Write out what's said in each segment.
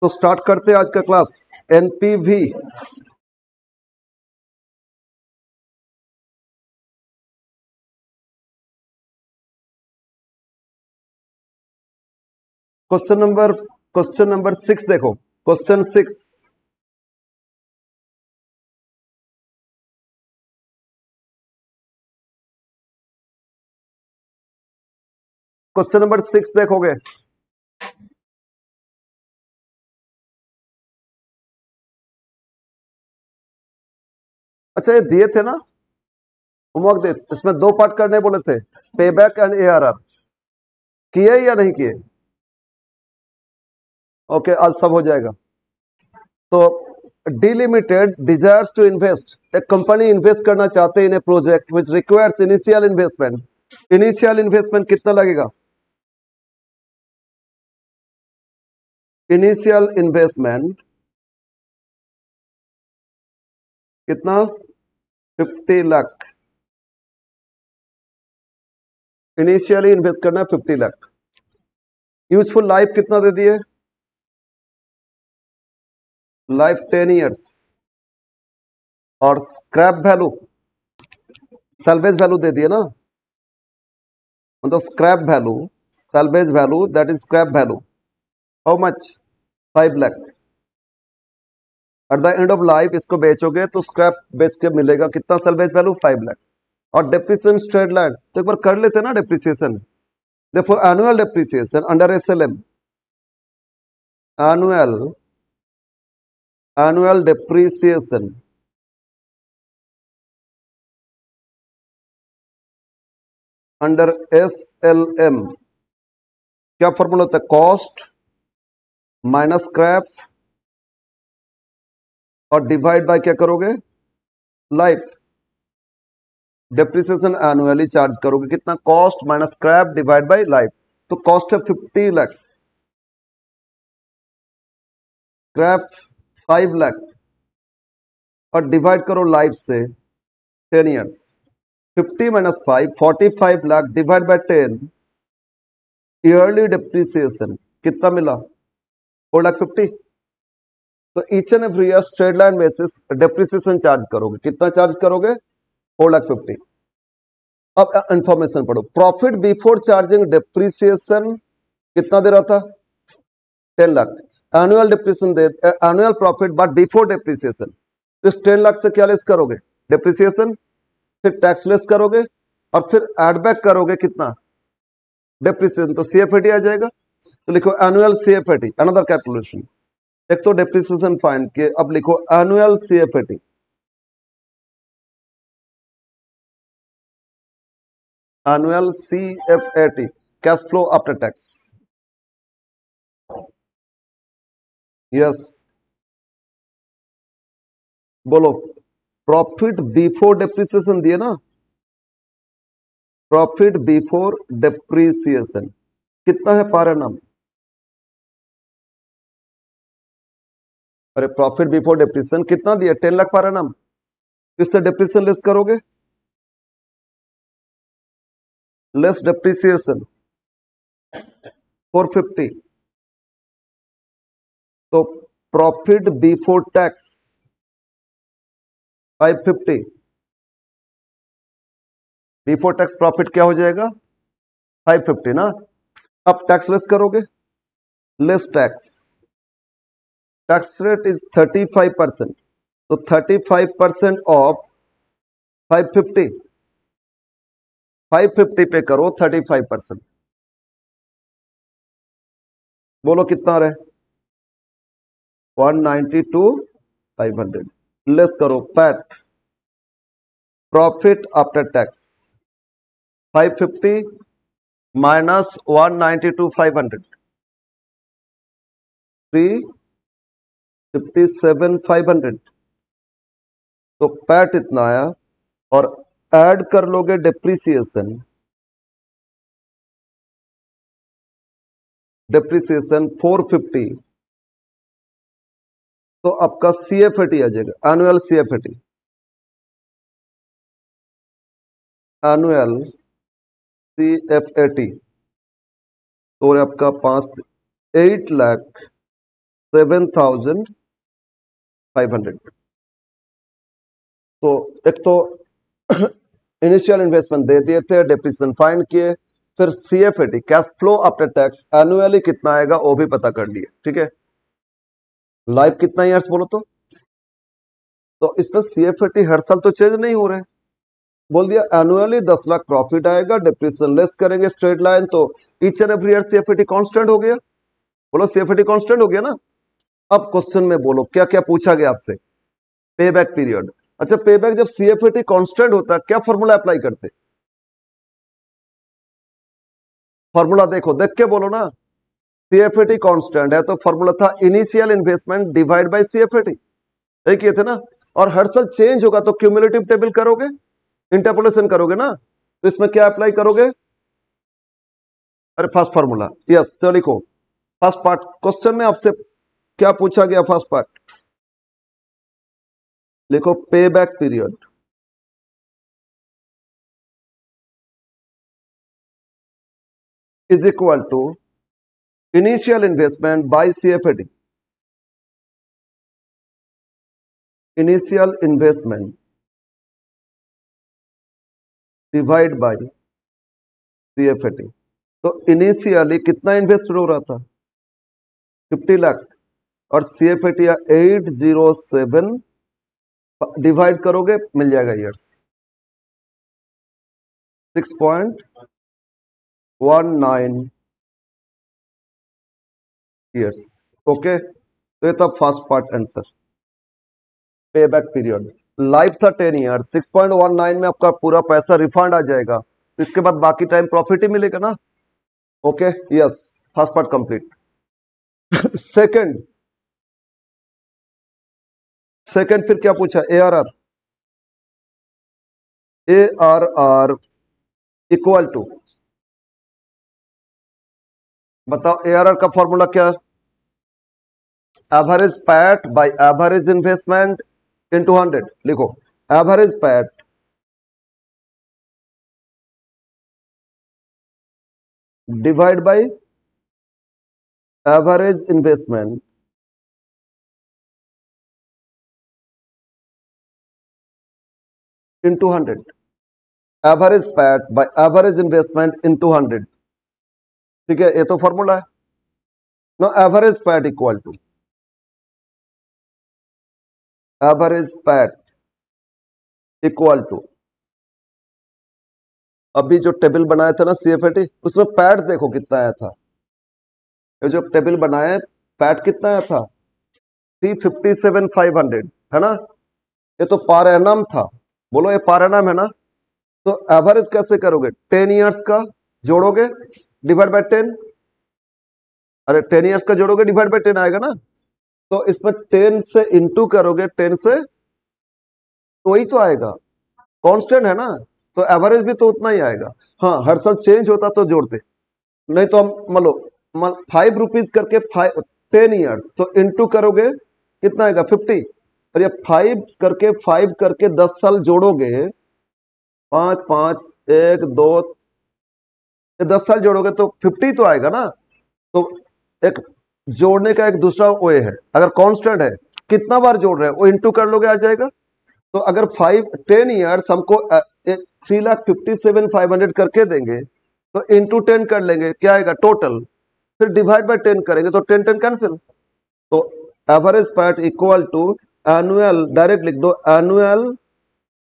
तो स्टार्ट करते हैं आज का क्लास एनपीवी। क्वेश्चन नंबर 6 देखो। क्वेश्चन 6। क्वेश्चन नंबर 6 देखोगे। अच्छा, ये दिए थे ना होमवर्क दे, इसमें दो पार्ट करने बोले थे, पे बैक एंड एआरआर। किए या नहीं किए? ओके, आज सब हो जाएगा। तो डिलिमिटेड डिजायर्स टू इन्वेस्ट, एक कंपनी इन्वेस्ट करना चाहते हैं in a project which requires initial investment. Initial investment कितना लगेगा? इनिशियल इन्वेस्टमेंट कितना? 50 लाख। इनिशियली इन्वेस्ट करना है 50 लाख। यूजफुल लाइफ कितना दे दिए? Life 10 years. और स्क्रैप वैल्यू, सैल्वेज वैल्यू दे दिए ना, मतलब scrap value, salvage value, that is scrap value. How much? 5 lakh. Eight the end of life इसको बेचोगे तो स्क्रैप बेच के मिलेगा कितना? Salvage value 5 lakh. और डेप्रिसिएशन स्ट्रेट लाइन तो एक बार कर लेते ना डेप्रिसिएशन। देखो annual depreciation under SLM, annual annual depreciation under SLM क्या फॉर्मूला होता है? कॉस्ट माइनस स्क्रैप और डिवाइड बाय क्या करोगे? लाइफ। डेप्रिसिएशन एनुअली चार्ज करोगे कितना? Cost minus scrap divide by life. तो कॉस्ट है 50 लाख, स्क्रैप 5 लाख, और डिवाइड करो लाइफ से 10 years. 50 minus 5 45 lakh divide by 10, yearly depreciation कितना मिला? 4 लाख 50। तो each and every year straight line basis depreciation charge करोगे, कितना चार्ज करोगे? 4 लाख 50। अब इंफॉर्मेशन पढ़ो। प्रॉफिट बिफोर चार्जिंग डेप्रिसिएशन कितना दे रहा था? 10 lakh. Annual depreciation they, annual profit but before depreciation, तो इस 10 लाख से क्या लेस करोगे? डेप्रिसिएशन, फिर टैक्स लेस करोगे और फिर एड बैक करोगे कितना? डेप्रिसिएशन। तो सीएफएटी आ जाएगा। तो लिखो एनुअल सीएफएटी, अनदर कैलकुलेशन। एक तो डेप्रिसिएशन फाइंड किए, अब लिखो annual CFAT. Annual CFAT, cash flow after tax. Yes, बोलो। प्रॉफिट बिफोर डेप्रिसिएशन दिए ना, प्रॉफिट बिफोर डेप्रिसिएशन कितना है पर एनम? अरे प्रॉफिट बिफोर डेप्रिसिएशन कितना दिया? 10 लाख पर एनम। इससे डेप्रिसिएशन लेस करोगे, लेस डेप्रिसिएशन 450। तो profit before tax 550। Before tax profit क्या हो जाएगा? 550 ना। अब टैक्स लेस करोगे, less tax, tax rate is 35%। तो 35% ऑफ 550, 550 पे करो 35%। बोलो कितना रहे? 192 500। लेस करो PAT, profit after tax, 550 minus 192 500, 357 500। तो पैट इतना आया, और ऐड कर लोगे डेप्रिसिएशन, डेप्रिसिएशन 450, तो आपका सीएफएटी आ जाएगा, एनुअल सीएफएटी। एनुअल सीएफएटी तो आपका 8 लाख 7,500। तो एक तो इनिशियल इन्वेस्टमेंट दे दिए थे, डेप्रिसिएशन फाइंड किए, फिर CFAT cash flow after tax annually कितना आएगा वो भी पता कर लिए। ठीक है, लाइफ कितना ईयर्स बोलो तो इसमें सीएफएटी हर साल तो चेंज नहीं हो रहे, बोल दिया एनुअली 10 लाख प्रॉफिट आएगा, डिप्रिसिएशन लेस करेंगे स्ट्रेट लाइन, तो each and every year CFAT constant हो गया। बोलो सीएफएटी कांस्टेंट हो गया ना। अब क्वेश्चन में बोलो क्या क्या पूछा गया आपसे, पे बैक पीरियड। अच्छा, पे बैक जब सीएफएटी कांस्टेंट होता है क्या फॉर्मूला अप्लाई करते, फॉर्मूला देखो, देख के बोलो ना। सीएफएटी कांस्टेंट है तो फॉर्मूला था इनिशियल इन्वेस्टमेंट डिवाइड बाय सीएफएटी, यही किए थे ना। और हर साल चेंज होगा तो क्यूमुलेटिव टेबल करोगे, इंटरपोलेशन करोगे ना, तो इसमें क्या अप्लाई करोगे, अरे फर्स्ट फॉर्मूला, यस। तो लिखो फर्स्ट पार्ट, क्वेश्चन में आपसे क्या पूछा गया, फर्स्ट पार्ट लिखो, pay back period is equal to initial investment by CFAT, initial investment divide by CFAT. तो इनिशियली कितना इन्वेस्ट हो रहा था, 50 लाख, और सीएफएटी 807 डिवाइड करोगे मिल जाएगा ईयर्स 6.19 ईयर्स। ओके, तो ये था फर्स्ट पार्ट आंसर, पे बैक पीरियड। लाइफ था 10 ईयर, 6.19 में आपका पूरा पैसा रिफंड आ जाएगा, तो इसके बाद बाकी टाइम प्रॉफिट ही मिलेगा ना। Okay, yes, first part complete. Second, second फिर क्या पूछा, एआरआर, एआरआर इक्वल टू, बताओ एआरआर का फॉर्मूला क्या, average PAT by average investment into 100। लिखो average PAT divide by average investment into 100, average PAT by average investment into 100। ठीक है, ये तो फॉर्मूला है ना, average PAT equal to average PAT equal to, अभी जो टेबल बनाया था ना सीएफएटी, उसमें पैट देखो कितना आया था, ये जो टेबल बनाया है पैट कितना आया था, 357,500 है ना। ये तो पर एनम था, बोलो ये पर एनम है ना। तो एवरेज कैसे करोगे, 10 इयर्स का जोड़ोगे डिवाइड बाय 10, अरे 10 इयर्स का जोड़ोगे डिवाइड बाय 10 आएगा ना। तो इसमें 10 से इंटू करोगे, 10 से, तो वही तो आएगा, कांस्टेंट है ना, तो एवरेज भी तो उतना ही आएगा। हाँ, हर साल चेंज होता तो जोड़ते, नहीं तो हम मान लो 5 रुपीज करके 10 ईयर्स, तो इंटू करोगे कितना आएगा 50, और ये 5 करके 10 साल जोड़ोगे, 5 5 1 2, ये 10 साल जोड़ोगे तो 50 तो आएगा ना। तो एक जोड़ने का एक दूसरा वे है, अगर कांस्टेंट है कितना बार जोड़ रहे हैं वो इंटू कर लोगे आ जाएगा। तो अगर 10 ईयर्स हमको 3,57,500 करके देंगे, तो इंटू 10 कर लेंगे, क्या आएगा टोटल, फिर डिवाइड बाय 10 करेंगे तो 10 10 कैंसिल। तो average PAT equal to annual, direct लिख दो एनुअल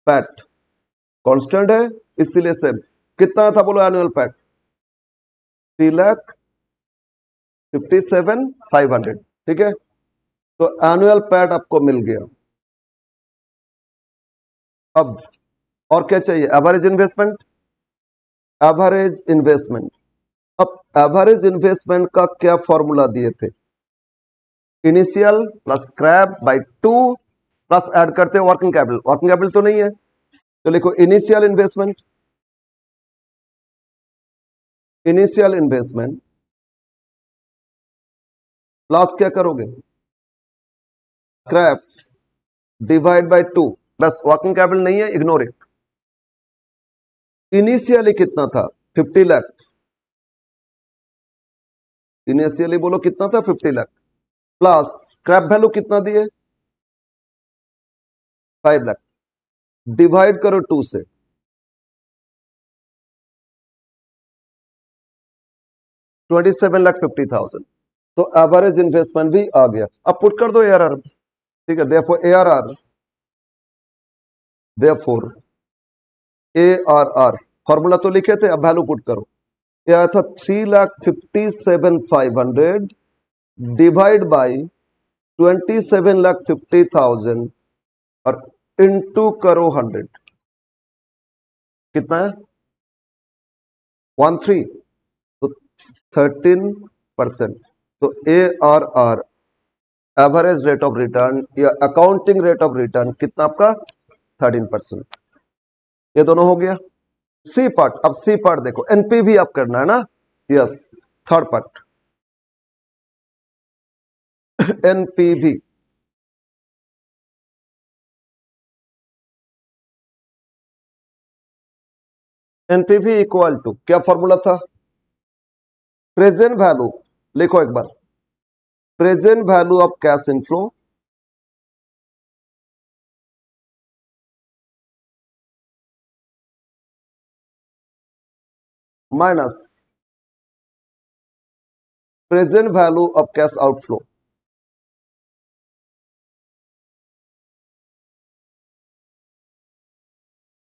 पैट, कांस्टेंट है इसीलिए सेम। कितना था बोलो एनुअल पैट, 3,57,500। ठीक है, तो एनुअल पैट आपको मिल गया। अब और क्या चाहिए, एवरेज इन्वेस्टमेंट, एवरेज इन्वेस्टमेंट। अब एवरेज इन्वेस्टमेंट का क्या फॉर्मूला दिए थे, initial plus scrap bye 2 plus add करते हैं वर्किंग कैपिटल, वर्किंग कैपिटल तो नहीं है, तो लिखो initial investment, initial investment plus क्या करोगे, scrap divide by 2 plus working capital नहीं है, इग्नोर इट। इनिशियली कितना था 50 लाख, इनिशियली बोलो कितना था 50 लाख, प्लस स्क्रैप वैल्यू कितना दिए 5 लाख, डिवाइड करो 2 से, 27,50,000, तो एवरेज इन्वेस्टमेंट भी आ गया। अब पुट कर दो ARR, ठीक है। देयरफॉर ARR फॉर्मूला तो लिखे थे, अब वैल्यू पुट करो। क्या था 3,57,500 डिवाइड बाई 27,50,000 और इंटू करो 100, कितना है 13, तो 13%। तो ARR average rate of return या अकाउंटिंग रेट ऑफ रिटर्न कितना आपका 13%। ये दोनों हो गया। सी पार्ट, अब सी पार्ट देखो, एनपीवी आप करना है ना, yes. Third part NPV, NPV equal to क्या फॉर्मूला था, प्रेजेंट वैल्यू, लिखो एक बार, present value of cash inflow minus present value of cash outflow.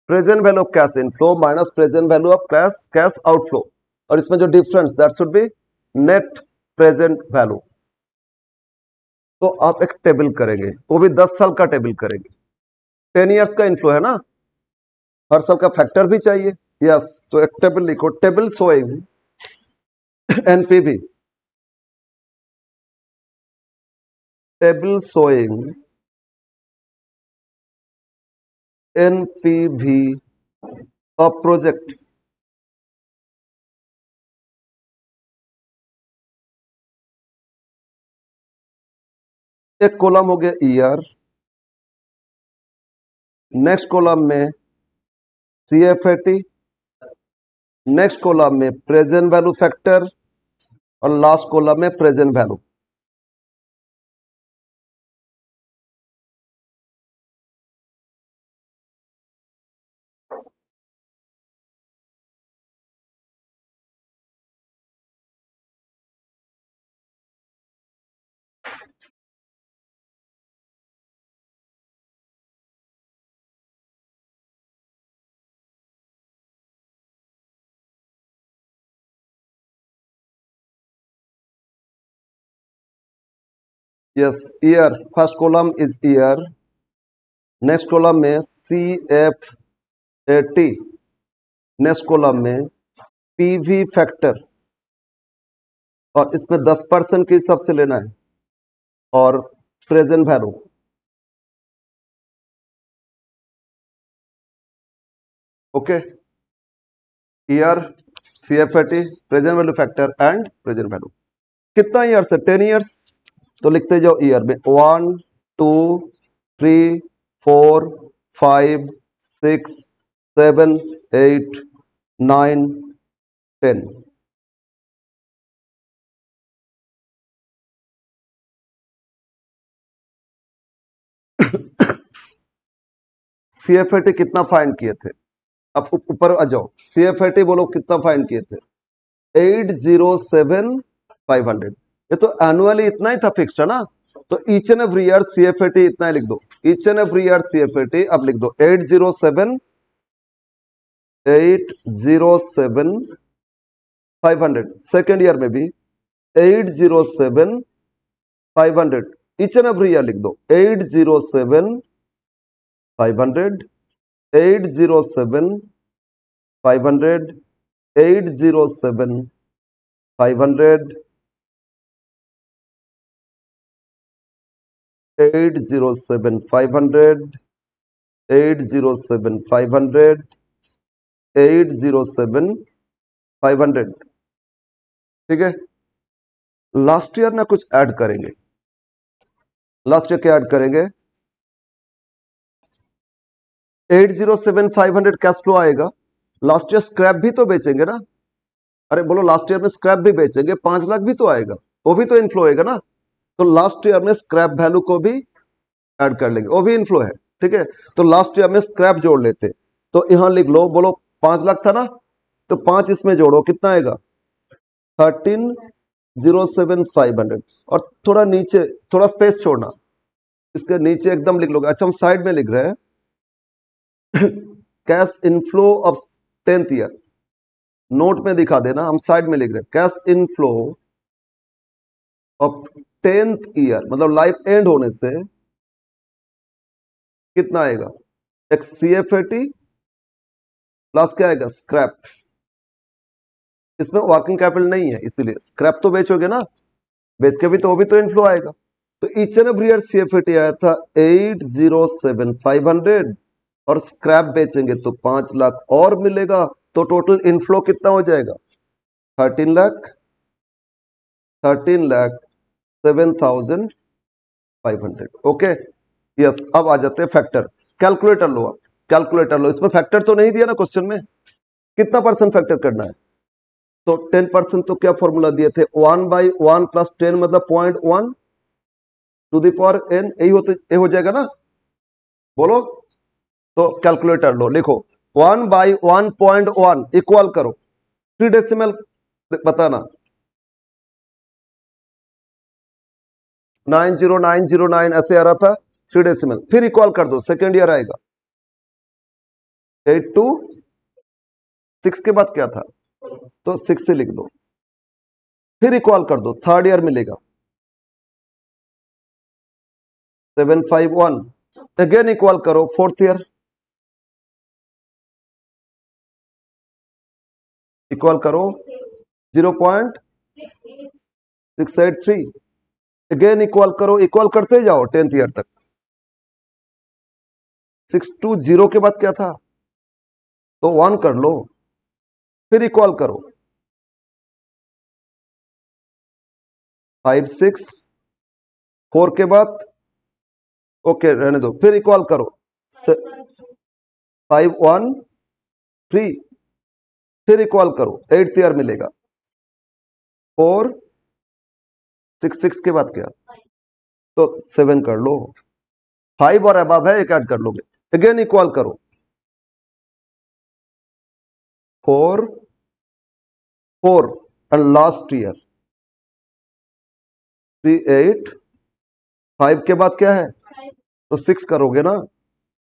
Present value of cash inflow minus present value of cash outflow, और इसमें जो difference that should be net present value. तो आप एक table करेंगे, वो भी 10 साल का टेबल करेंगे, 10 इयर्स का इनफ्लो है ना, हर साल का फैक्टर भी चाहिए, यस। तो एक टेबल लिखो, table showing NPV, table showing NPV of project. एक कॉलम हो गया ईयर, नेक्स्ट कॉलम में CFAT, नेक्स्ट कॉलम में प्रेजेंट वैल्यू फैक्टर, और लास्ट कॉलम में present value. Yes, year, first column is year, next column में CFAT, next column में PV factor, और इसमें 10% के हिसाब से लेना है, और present value. Okay, year, CFAT, present value factor and present value. कितना ईयर से 10 ईयर्स, तो लिखते जाओ ईयर में 1 2 3 4 5 6 7 8 9 10। CFAT कितना फाइंड किए थे, अब ऊपर आ जाओ, CFAT बोलो कितना फाइंड किए थे 807,500। ये तो एनुअली इतना ही था, फिक्स्ड है ना, तो each and every year CFAT इतना ही लिख दो, each and every year CFAT अब लिख दो 807,500। सेकेंड ईयर में भी 807,500, ईच एंड एवरी ईयर लिख दो 807,500, 807,500, 807,500, 807,500, 807,500, 807,500। ठीक है, लास्ट ईयर ना कुछ ऐड करेंगे, लास्ट ईयर क्या ऐड करेंगे 807,500 कैश फ्लो आएगा। लास्ट ईयर स्क्रैप भी तो बेचेंगे ना, अरे बोलो लास्ट ईयर में स्क्रैप भी बेचेंगे, 5 लाख भी तो आएगा, वो भी तो इनफ्लो होएगा ना। तो लास्ट ईयर में स्क्रैप वैल्यू को भी ऐड कर लेंगे, वो भी इनफ्लो है, ठीक है। तो लास्ट ईयर में स्क्रैप जोड़ लेते, तो यहां लिख लो, बोलो 5 लाख था ना, तो 5 इसमें जोड़ो, कितना आएगा 13,07,500। और थोड़ा नीचे थोड़ा स्पेस छोड़ना, इसके नीचे एकदम लिख लोगे। अच्छा हम साइड में लिख रहे हैं cash inflow of 10th year, note में दिखा देना, हम साइड में लिख रहे हैं cash inflow of 10th year, मतलब लाइफ एंड होने से कितना आएगा, एक CFAT प्लस क्या आएगा स्क्रैप। इसमें वर्किंग कैपिटल नहीं है, इसीलिए स्क्रैप तो बेचोगे ना, बेच के भी तो वो भी तो इनफ्लो आएगा। तो each and every year CFAT आया था 807,500 और स्क्रैप बेचेंगे तो 5 लाख और मिलेगा, तो टोटल इनफ्लो कितना हो जाएगा 13,07,500। Okay yes. अब आ जाते हैं फैक्टर, कैलकुलेटर लो आप, कैलकुलेटर लो। इसमें फैक्टर तो नहीं दिया ना क्वेश्चन में, कितना परसेंट फैक्टर करना है, तो 10%। तो क्या फॉर्मूला दिए थे 1/1 + 10 मतलब 0.1 टू द पावर n, यही हो जाएगा ना, बोलो। तो कैलकुलेटर लो, लिखो 1/1.1 इक्वल करो 3 डेसिमल बताना 90909 ऐसे आ रहा था 3 डेसिमल, फिर इक्वल कर दो, सेकेंड ईयर आएगा 826 के बाद क्या था, तो 6 से लिख दो, फिर इक्वल कर दो, थर्ड ईयर मिलेगा 751, अगेन इक्वल करो फोर्थ ईयर, इक्वल करो 0.683, अगेन इक्वल करो, इक्वल करते जाओ 10th ईयर तक। 620 के बाद क्या था, तो 1 कर लो, फिर इक्वल करो 564 के बाद, ओके रहने दो, फिर इक्वल करो 513, फिर इक्वल करो 8th ईयर मिलेगा 466 के बाद क्या, तो 7 कर लो, 5 और अबव है, एक ऐड कर लोगे, अगेन इक्वल करो 4 4 एंड लास्ट ईयर 385 के बाद क्या है, तो 6 करोगे ना,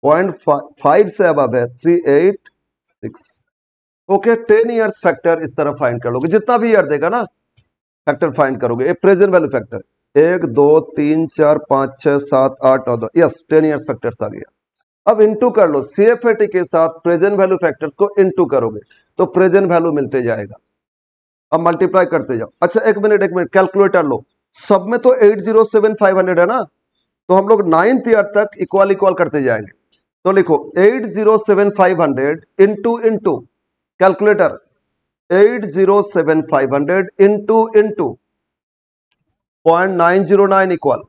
0.5 से अबव है 386। ओके 10 ईयर्स फैक्टर इस तरह फाइंड कर लोगे, जितना भी ईयर देगा ना फैक्टर फाइंड करोगे। ये present value factor 1 2 3 4 5 6 7 8 9 yes 10 years factors आ गया। अब इनटू कर लो, CFAT के साथ प्रेजेंट वैल्यू फैक्टर्स को इनटू करोगे तो प्रेजेंट वैल्यू मिलते जाएगा। अब मल्टीप्लाई करते जाओ। अच्छा एक मिनट कैलकुलेटर लो, सब में तो 807,500 है ना, तो हम लोग 9th ईयर तक इक्वल इक्वल करते जाएंगे। तो लिखो 807,500 इंटू कैलकुलेटर 807,500 इंटू 0.909 इक्वल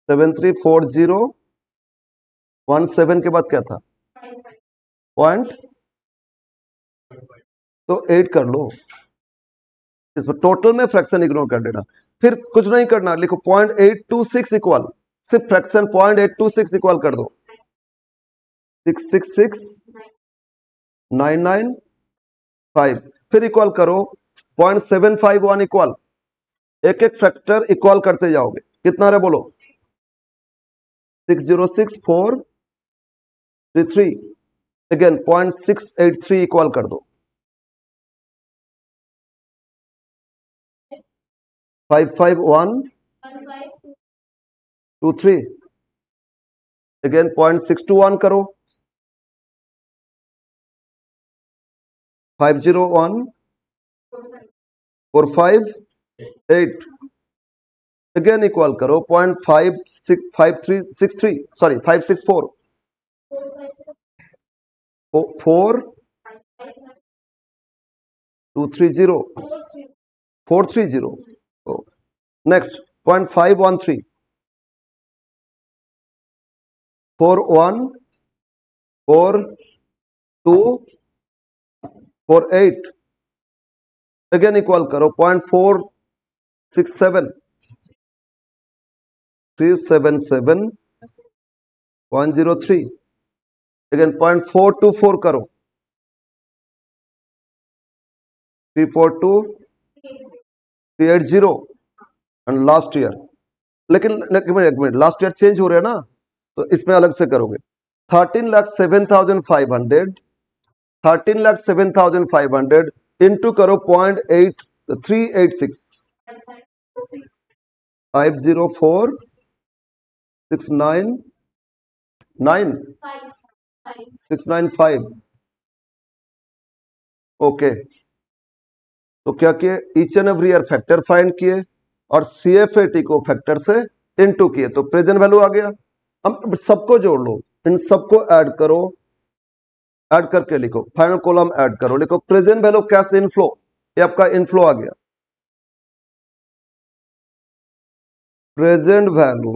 734017 के बाद क्या था पॉइंट, तो 8 कर लो, इसमें टोटल में फ्रैक्शन इग्नोर कर देना, फिर कुछ नहीं करना, लिखो 0.826 इक्वल, सिर्फ फ्रैक्शन 0.826 इक्वल कर दो 666,995, फिर इक्वल करो 0.751 इक्वल, एक एक फैक्टर इक्वल करते जाओगे, कितना रहे बोलो 606,433, अगेन 0.683 इक्वल कर दो 55123, अगेन 0.621 करो 501,458, अगेन इक्वल करो 0.5363 सॉरी 564 4230 430, नेक्स्ट 0.513 414248, अगेन इक्वल करो 67 377 103 अगेन 0.424 करो 342 एंड लास्ट ईयर लेकिन एक मिनट लास्ट ईयर चेंज हो रहा है ना तो इसमें अलग से करोगे 13,07,500 इंटू करो 0.8386 504,699 695 ओके तो क्या किए each and every year factor find किए और CFAT को फैक्टर से इनटू किए तो प्रेजेंट वैल्यू आ गया। हम सबको जोड़ लो इन सबको ऐड करो ऐड करके लिखो फाइनल कॉलम ऐड करो लिखो प्रेजेंट वैल्यू कैश इनफ्लो ये आपका इनफ्लो आ गया present value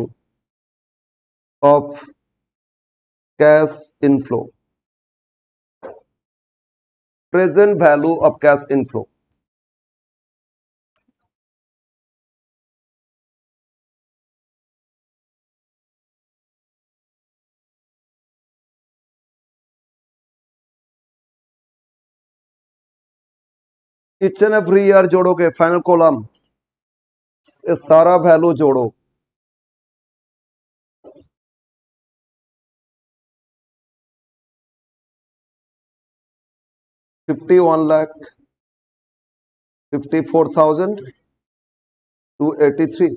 of cash inflow present value of cash inflow each and every year जोड़ोगे फाइनल कॉलम सारा वैल्यू जोड़ो $51,54,283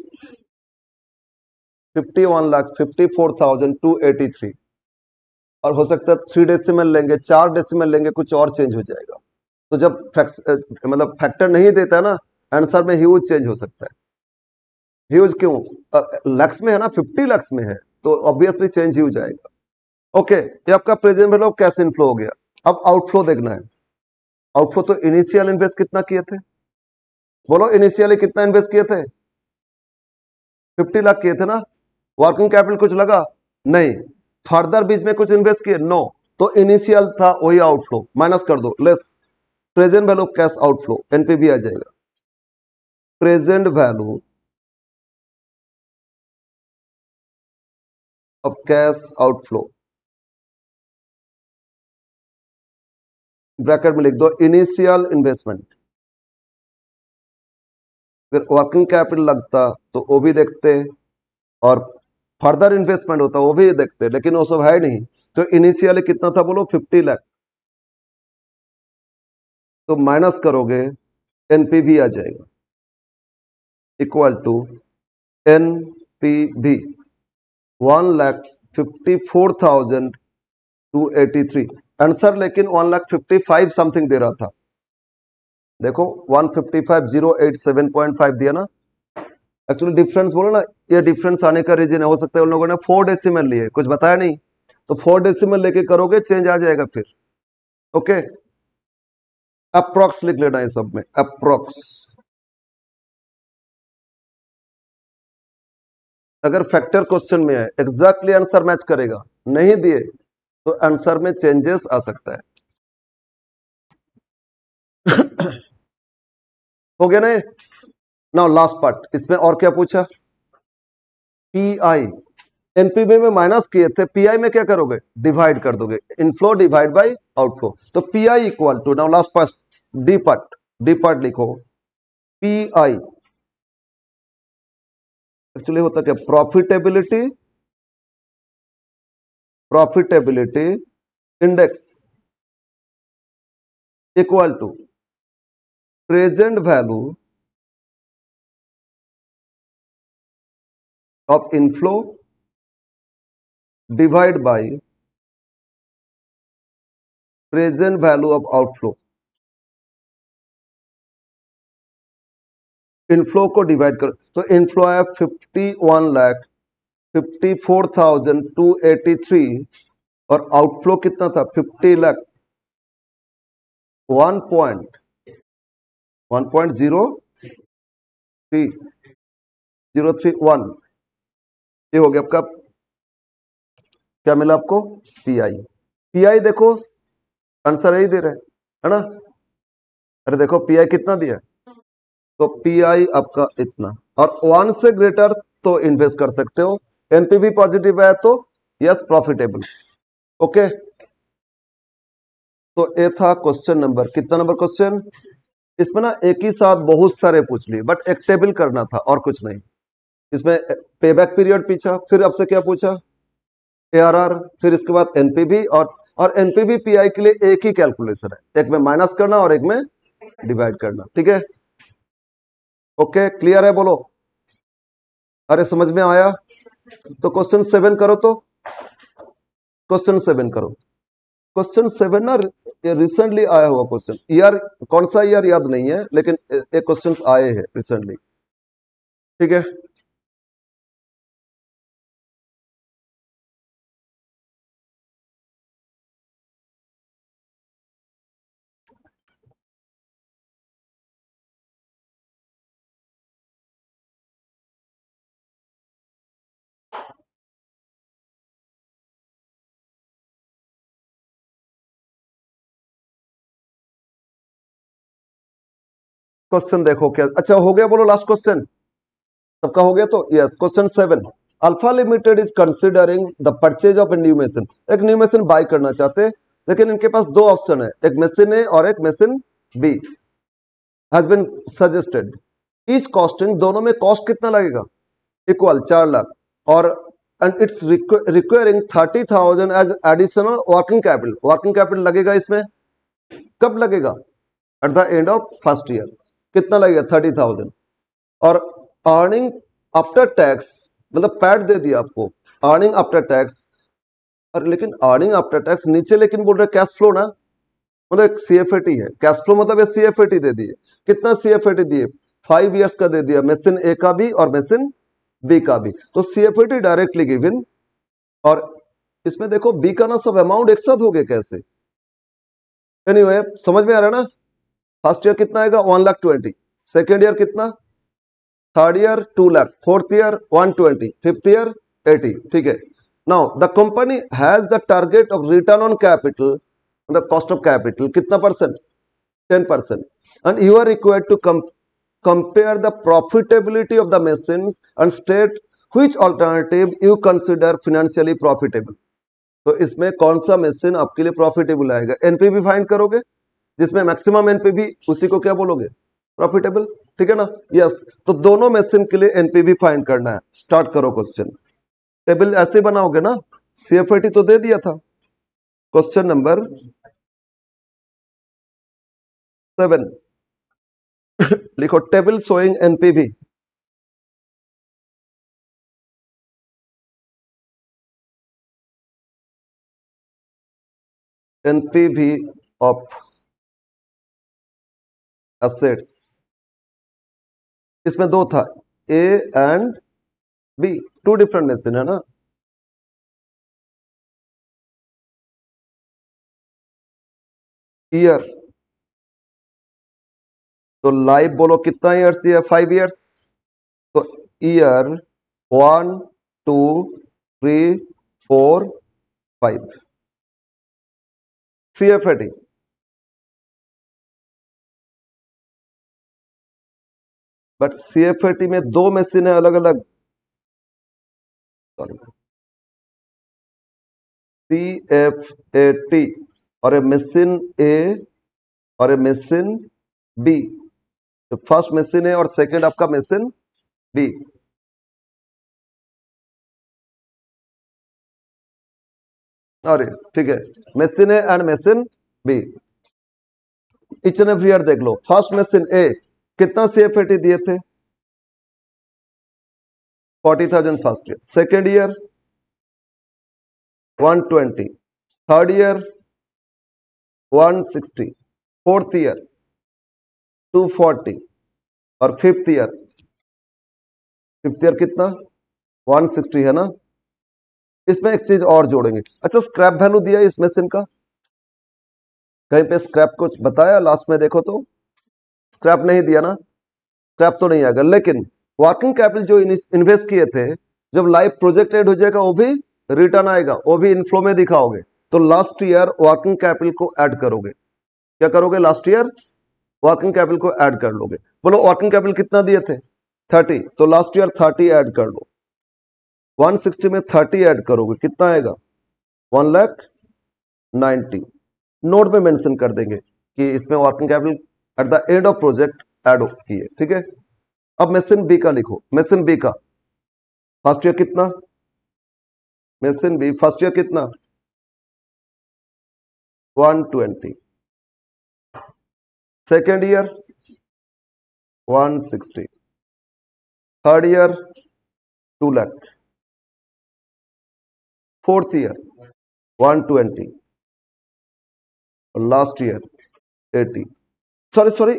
$51,54,283 और हो सकता है 3 डेसिमल लेंगे 4 डेसिमल लेंगे कुछ और चेंज हो जाएगा तो जब मतलब फैक्टर नहीं देता ना आंसर में ह्यूज चेंज हो सकता है ह्यूज क्यों लक्स में है ना 50 लक्स में है तो ऑब्वियसली चेंज ही हो जाएगा ओके ये आपका present value of cash inflow हो गया अब आउटफ्लो देखना है आउटफ्लो तो इनिशियल इन्वेस्ट कितना किए थे बोलो इनिशियली कितना इन्वेस्ट किए थे 50 लाख किए थे ना वर्किंग कैपिटल कुछ लगा नहीं फर्दर बीच में कुछ इन्वेस्ट किए नो तो इनिशियल था वही आउटफ्लो माइनस कर दो less present value cash outflow NPV आ जाएगा present value of cash outflow bracket में लिख दो इनिशियल इन्वेस्टमेंट अगर वर्किंग कैपिटल लगता तो वो भी देखते और फर्दर इन्वेस्टमेंट होता वो भी देखते लेकिन वो सब है नहीं तो इनिशियली कितना था बोलो 50 लाख तो माइनस करोगे एनपीवी आ जाएगा इक्वल टू एनपीवी 1,54,283 आंसर लेकिन 1,55,000 समथिंग दे रहा था देखो 155,087.5 दिया ना एक्चुअली डिफरेंस बोलो ना ये डिफरेंस आने का रीजन हो सकता है उन लोगों ने 4 डेसिमल लिए कुछ बताया नहीं तो 4 डेसिमल लेके करोगे चेंज आ जाएगा फिर ओके अप्रोक्स लिख लेना है सब में अप्रोक्स अगर फैक्टर क्वेश्चन में है एग्जैक्टली आंसर मैच करेगा नहीं दिए तो आंसर में चेंजेस आ सकता है हो गया ना नाउ लास्ट पार्ट इसमें और क्या पूछा पीआई एनपीवी में माइनस किए थे पीआई में क्या करोगे डिवाइड कर दोगे इनफ्लो डिवाइड बाय आउटफ्लो तो PI equal to now last part D part लिखो पीआई एक्चुअली होता क्या profitability index equal to present value of inflow divide by present value of outflow inflow को डिवाइड करो तो inflow आया 51,54,283 और outflow कितना था 50 लाख 1.03031 ये हो गया आपका क्या मिला आपको पीआई देखो आंसर यही दे रहे है ना अरे देखो पीआई कितना दिया तो पीआई आपका इतना, और 1 से ग्रेटर तो इन्वेस्ट कर सकते हो। एनपीवी पॉजिटिव है तो यस प्रॉफिटेबल। ओके, तो ये था क्वेश्चन नंबर, कितना नंबर क्वेश्चन? इसमें ना एक ही साथ बहुत सारे पूछ लिए, बट एक टेबल करना था और कुछ नहीं। इसमें पेबैक पीरियड पूछा, फिर आपसे क्या पूछा? एआरआर, फिर इसके बाद एनपीवी, और एनपीवी पीआई के लिए एक ही कैलकुलेशन है, एक में माइनस करना और एक में डिवाइड करना। ठीक है, ओके क्लियर है? बोलो, अरे समझ में आया? तो क्वेश्चन 7 करो, तो क्वेश्चन 7 करो। क्वेश्चन 7 ना रिसेंटली आया हुआ क्वेश्चन, ईयर कौन सा ईयर याद नहीं है, लेकिन एक क्वेश्चंस आए हैं रिसेंटली। ठीक है, क्वेश्चन देखो क्या, अच्छा हो गया? बोलो लास्ट क्वेश्चन, सबका हो गया? तो yes, question 7, alpha limited is considering the purchase of a new machine. एक न्यू मशीन बाय करना चाहते हैं, लेकिन इनके पास दो ऑप्शन है, एक मशीन ए और एक machine B has been suggested. Each costing, दोनों में कॉस्ट कितना लगेगा? इक्वल 4 लाख, और and it's requiring 30,000 as additional working capital. Working capital लगेगा इसमें, कब लगेगा? At the end of first year. कितना लगेगा? 30,000। और अर्निंग आफ्टर टैक्स, मतलब पैट दे दिया आपको, अर्निंग आफ्टर टैक्स। और लेकिन अर्निंग आफ्टर टैक्स नीचे लेकिन बोल रहे कैश फ्लो ना, मतलब एक सीएफएटी है, कैश फ्लो मतलब ये सीएफएटी दे दिए। कितना सीएफएटी दिए? 5 इयर्स का दे दिया, मशीन ए का भी और मशीन बी का भी। तो सीएफएटी डायरेक्टली गिवन, और इसमें देखो बी का ना सब अमाउंट एक साथ हो गए कैसे? एनीवे समझ में आ रहा है ना? फर्स्ट ईयर कितना आएगा? 1,20,000। सेकेंड ईयर कितना? Third year 2 lakh, fourth year 120, fifth year 80। ठीक है, now the company has the target of return on capital, the cost of capital कितना percent? 10%। And you are required to compare the profitability of the machines and state which alternative you consider financially profitable। तो इसमें कौन सा machine आपके लिए profitable आएगा? NPV find करोगे, जिसमें मैक्सिमम एनपीवी, उसी को क्या बोलोगे? प्रॉफिटेबल। ठीक है ना? यस, तो दोनों मशीन के लिए एनपीवी फाइंड करना है। स्टार्ट करो क्वेश्चन, टेबल ऐसे बनाओगे ना, सीएफएटी तो दे दिया था। क्वेश्चन नंबर 7 लिखो, table showing NPV. NPV of assets, इसमें दो था, A and B, two different machine है ना। ईयर, तो लाइव बोलो कितना ईयर्स दिया? 5 इयर्स। तो ईयर 1 2 3 4 5। सीएफएटी, बट सीएफएटी में दो मशीन है अलग अलग। सॉरी, सीएफएटी और ए मशीन ए और ए मशीन बी। तो फर्स्ट मशीन है और सेकंड आपका मशीन बी। अरे ठीक है, machine A and machine B, each and every year देख लो। फर्स्ट मशीन ए कितना सीएफएटी दिए थे? 40,000 first year, second year 120, third year 160, fourth year 240, और फिफ्थ ईयर कितना? 160 है ना। इसमें एक चीज और जोड़ेंगे। अच्छा, स्क्रैप वैल्यू दिया इस मशीन का? कहीं पे स्क्रैप कुछ बताया लास्ट में? देखो तो स्क्रैप नहीं दिया ना, स्क्रैप तो नहीं आएगा। लेकिन वर्किंग कैपिटल जो इन्वेस्ट किए थे, जब लाइव प्रोजेक्ट एड हो जाएगा वो भी रिटर्न आएगा, वो भी इनफ्लो में दिखाओगे। तो लास्ट ईयर वर्किंग कैपिटल को ऐड करोगे। क्या करोगे? लास्ट ईयर वर्किंग कैपिटल को ऐड कर लोगे। बोलो वर्किंग कैपिटल कितना दिए थे 30, तो लास्ट ईयर 30 ऐड कर लो। 160 में 30 ऐड करोगे कितना आएगा 1,90,000। नोट में मेंशन कर देंगे कि इसमें working capital at the end of project add की है, ठीक है। अब मेसिन बी का लिखो। मेसिन बी का फर्स्ट ईयर कितना, मेसिन बी फर्स्ट ईयर कितना 120, second year 160, third year 2 lakh, fourth year 120 और last year 80। Sorry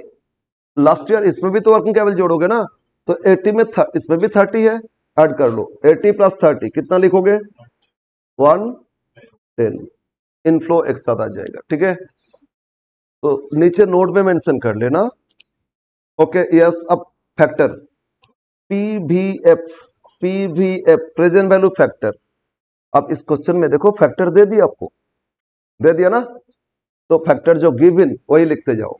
last year इसमें भी तो वर्किंग कैपिटल जोड़ोगे ना, तो 80 में इसमें भी 30 है, ऐड कर लो। 80 प्लस 30 कितना लिखोगे 110। इनफ्लो एक साथ आ जाएगा, ठीक है। तो नीचे नोट में मेंशन कर लेना। Okay yes. अब factor PVF present value factor. अब इस क्वेश्चन में देखो फैक्टर दे दिया, आपको दे दिया ना, तो फैक्टर जो गिवन वही लिखते जाओ।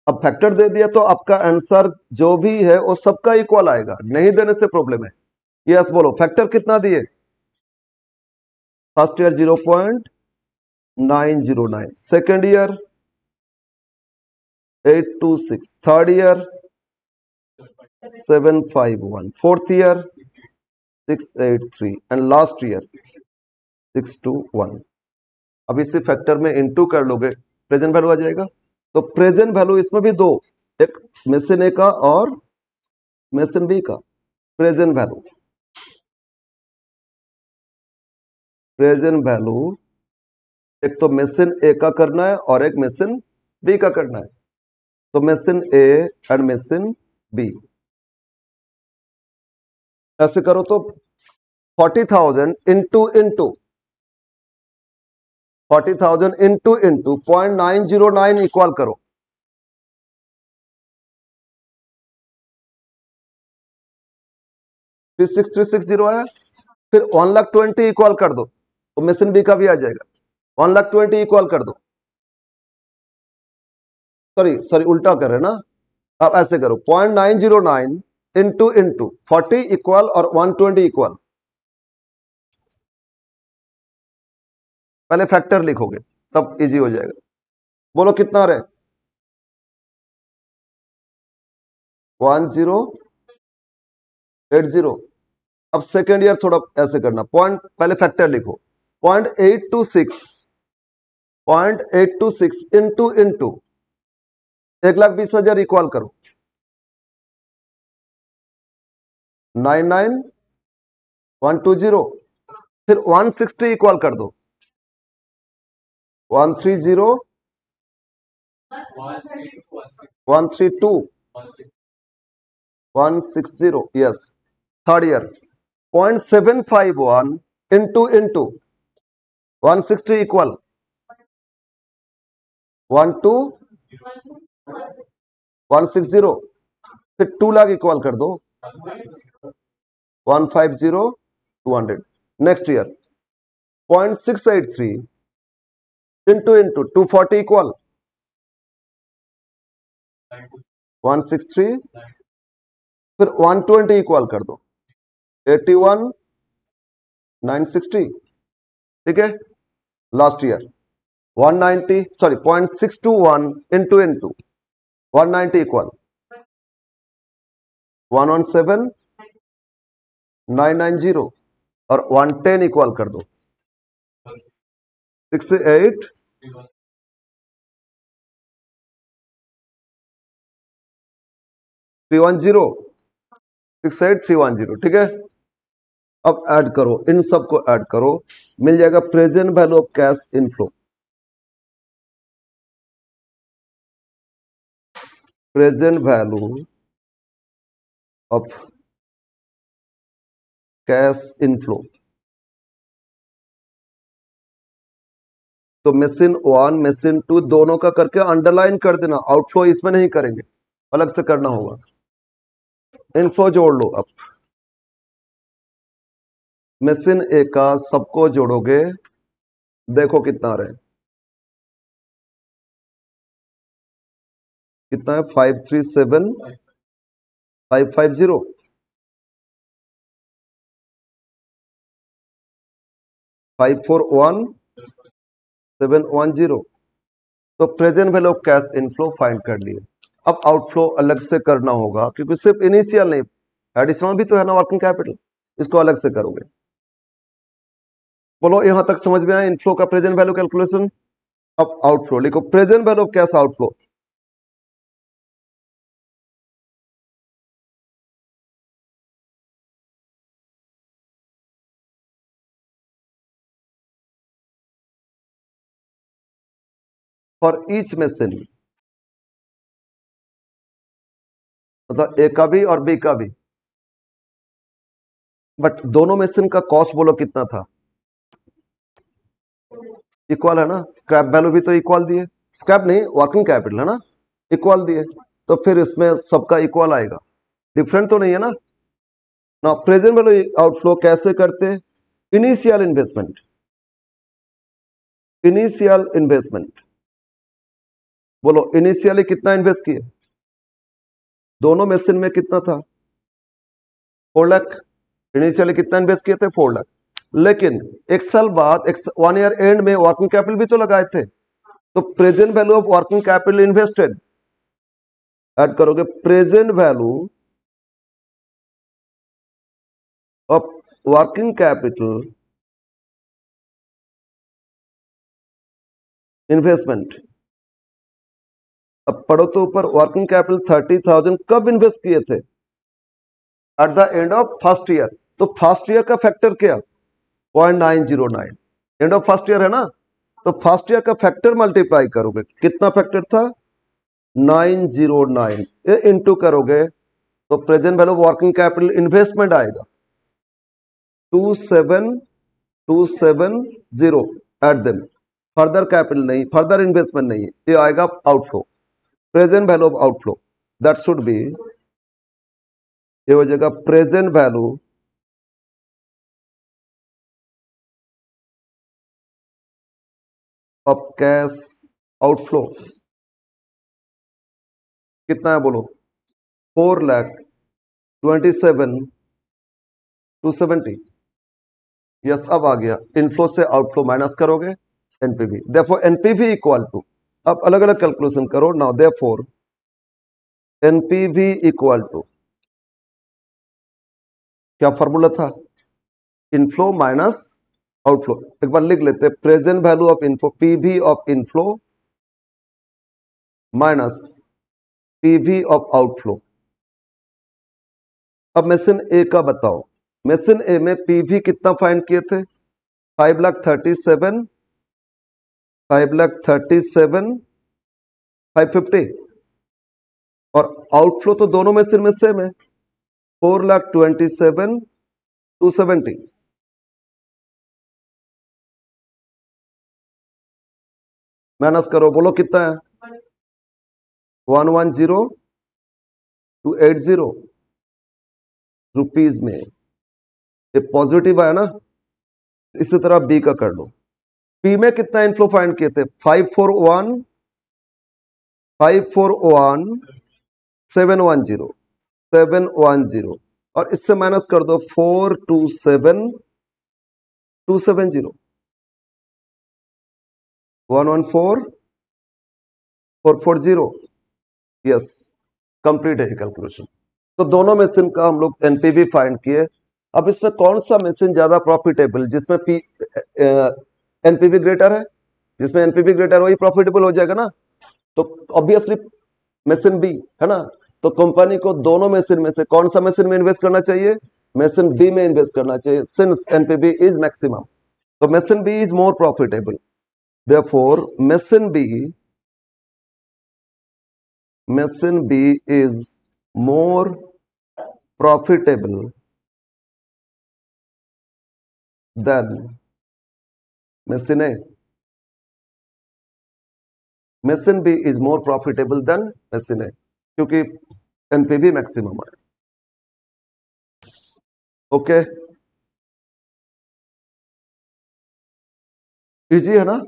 अब फैक्टर दे दिया तो आपका आंसर जो भी है वो सबका इक्वल आएगा, नहीं देने से प्रॉब्लम है। यस बोलो फैक्टर कितना दिए, first year 0.909, second year 826, third year 751, fourth year 683 and last year 621। अब इसी फैक्टर में इनटू कर लोगे, प्रेजेंट वैल्यू आ जाएगा। तो प्रेजेंट वैल्यू इसमें भी दो, एक मेसिन ए का और मेसिन बी का। प्रेजेंट वैल्यू एक तो मेसिन ए का करना है और एक मेसिन बी का करना है। तो machine A and machine B ऐसे करो तो 40,000 इंटू 0.909 इक्वल करो। थ्री सिक्स जीरो है, फिर 1,20,000 इक्वल कर दो तो मेसिन बी का भी आ जाएगा। 1,20,000 इक्वल कर दो, सॉरी उल्टा कर रहे ना। अब ऐसे करो 0.909 इंटू 40 इक्वल और 120 इक्वल। पहले फैक्टर लिखोगे तब इजी हो जाएगा। बोलो कितना रहे 1080। अब सेकेंड ईयर थोड़ा ऐसे करना, पॉइंट पहले फैक्टर लिखो 0.826 इंटू 1,20,000 इक्वल करो 99,120। फिर 160 इक्वल कर दो 130, 132, 160। Yes third year 0.751 into 160 equal 160। फिर 2 लाख इक्वल कर दो 150, 200। Next year 0.683 into 240 equal 163। फिर 120 इक्वल कर दो 81,960, ठीक है। लास्ट ईयर 0.621 इंटू 190 इक्वल 117,990 और 110 इक्वल कर दो 68, 310, 68,310, ठीक है। अब ऐड करो, इन सबको ऐड करो, मिल जाएगा present value of cash inflow. Present value of cash inflow. तो मेसिन 1 मेसिन 2 दोनों का करके अंडरलाइन कर देना, आउटफ्लो इसमें नहीं करेंगे, अलग से करना होगा। इनफ्लो जोड़ लो। अब मेसिन ए का सबको जोड़ोगे, देखो कितना रहे कितना है 537550 541710। तो present value of cash inflow find कर लिए। अब आउटफ्लो अलग से करना होगा क्योंकि सिर्फ इनिशियल नहीं, एडिशनल भी तो है ना वर्किंग कैपिटल, इसको अलग से करोगे। बोलो यहां तक समझ में आया इनफ्लो का प्रेजेंट वैल्यू कैलकुलेशन। अब आउटफ्लो लिखो, present value of cash outflow for each machine, मतलब ए का भी और बी का भी, बट दोनों मशीन का कॉस्ट बोलो कितना था, इक्वल है ना। स्क्रैप वैल्यू भी तो इक्वल दिए, स्क्रैप नहीं वर्किंग कैपिटल है ना, इक्वल दिए, तो फिर इसमें सबका इक्वल आएगा, डिफरेंट तो नहीं है ना। ना प्रेजेंट वैल्यू आउटफ्लो कैसे करते हैं, इनिशियल इन्वेस्टमेंट, इनिशियल इन्वेस्टमेंट बोलो इनिशियली कितना इन्वेस्ट किए, दोनों मशीन में कितना था 4 लाख, इनिशियली कितना इन्वेस्ट किए थे 4 लाख, लेकिन एक साल बाद 1 ईयर एंड में वर्किंग कैपिटल भी तो लगाए थे, तो present value of working capital invested add करोगे, present value of working capital investment. अब पढ़ो तो ऊपर, वर्किंग कैपिटल 30,000 कब इन्वेस्ट किए थे, eight the end of first year, तो फर्स्ट ईयर का फैक्टर क्या 0.909, एंड ऑफ फर्स्ट ईयर है ना, तो फर्स्ट ईयर का फैक्टर मल्टीप्लाई करोगे, कितना फैक्टर था 909, ये इंटू करोगे तो present value working capital investment आएगा 27270 एट देम, फर्दर कैपिटल नहीं, फर्दर इन्वेस्टमेंट नहीं, ये आएगा outflow, present value of outflow that should B, ये हो जाएगा present value of cash outflow, कितना है बोलो 4,27,270। यस अब आ गया, इनफ्लो से आउटफ्लो माइनस करोगे NPV, therefore NPV equal to, अब अलग अलग कैलकुलेशन करो now, therefore NPV equal to, क्या फॉर्मूला था, इनफ्लो माइनस आउटफ्लो, एक बार लिख लेते, present value of inflow, PV of inflow minus PV of outflow. अब मशीन ए का बताओ, मशीन ए में पीवी कितना फाइंड किए थे 5,37,537 550, और आउटफ्लो तो दोनों मशीन में सेम है 4,27,270। माइनस करो बोलो कितना है 110,280 रुपीज में, ये पॉजिटिव आया ना, इसी तरह बी का कर लो, पी में कितना इनफ्लो फाइंड किए थे 541,710 और इससे माइनस कर दो 427,270 114,440। यस कंप्लीट है कैलकुलेशन। तो दोनों मशीन का हम लोग एनपीवी फाइंड किए। अब इसमें कौन सा मशीन ज्यादा प्रॉफिटेबल, जिसमें एनपीवी ग्रेटर है, जिसमें एनपीवी ग्रेटर वही प्रॉफिटेबल हो जाएगा ना, तो ऑब्वियसली मशीन बी है ना, तो कंपनी को दोनों मशीन में से कौन सा मशीन में इन्वेस्ट करना चाहिए, मशीन बी में इन्वेस्ट करना चाहिए, सिंस एनपीवी इज मैक्सिमम, तो machine B is more profitable, therefore machine B is more profitable than machine A. Machine B is more profitable than machine A क्योंकि NPV maximum है। Okay easy है ना,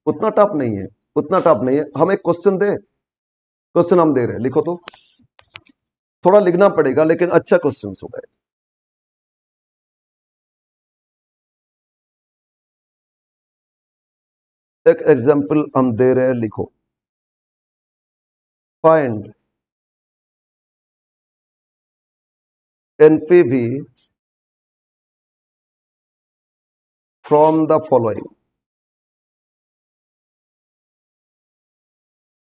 उतना tough नहीं है, उतना tough नहीं है। हम एक क्वेश्चन दे, क्वेश्चन हम दे रहे हैं, लिखो तो। थोड़ा लिखना पड़ेगा लेकिन अच्छा क्वेश्चन होगा। एक एग्जाम्पल हम दे रहे हैं, लिखो। Find NPV from the following.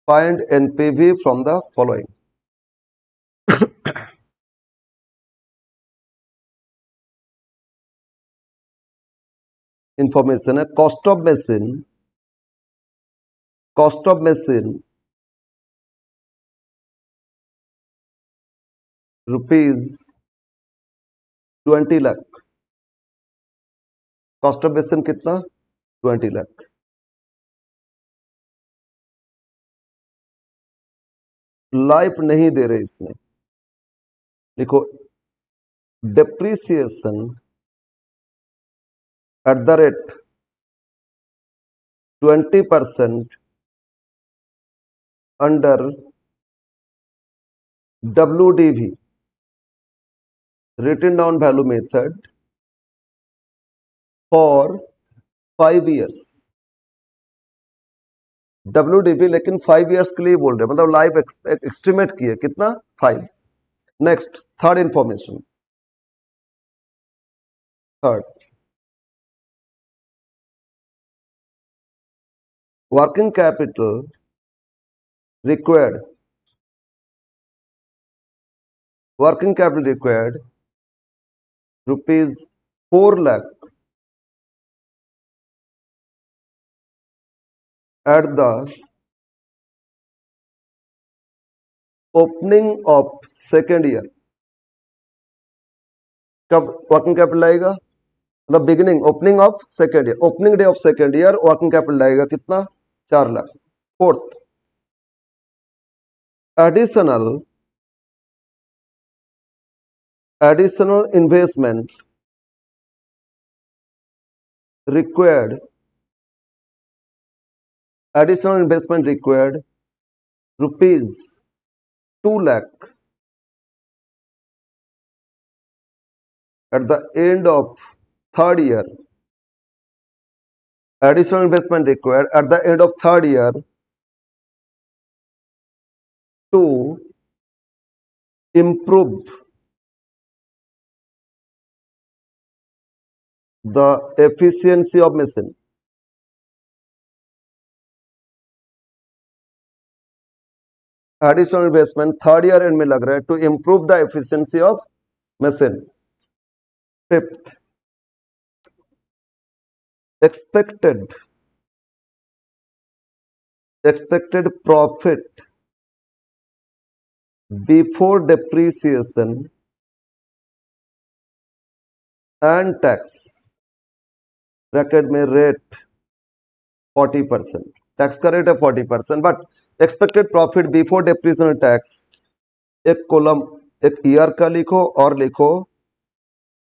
Find NPV from the following. Information है, cost of machine, cost of machine rupees 20 lakh. Cost of machine कितना? 20 लाख। लाइफ नहीं दे रहे इसमें, लिखो depreciation at the rate 20% under WDV, written down value method, for 5 years। WDV लेकिन 5 years के लिए बोल रहे हैं, मतलब लाइफ एस्टिमेट किए कितना? 5। Next, third information, third, working capital required, working capital required rupees 4 lakh at the opening of second year। कब वर्किंग कैपिटल आएगा? मतलब beginning, opening of second year, opening day of second year working capital आएगा कितना? 4 lakh. Fourth, additional investment required, additional investment required rupees 2 lakh at the end of third year। Additional investment required at the end of third year to improve the efficiency of machine। Additional investment third year end में लग रहा है to improve the efficiency of machine. Fifth, expected profit before depreciation and tax, bracket में rate 40%, tax का rate है 40%, but expected profit before depreciation tax, एक column एक year का लिखो और लिखो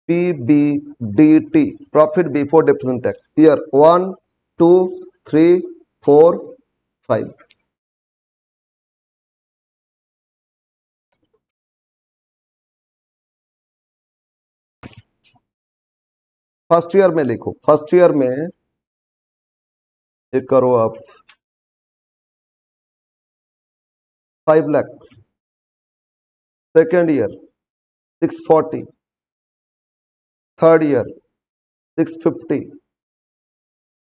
PBDT, profit before depreciation tax, year 1 2 3 4 5। First year में लिखो, फर्स्ट ईयर में एक करो आप 5 lakh, second year 640, third year 650,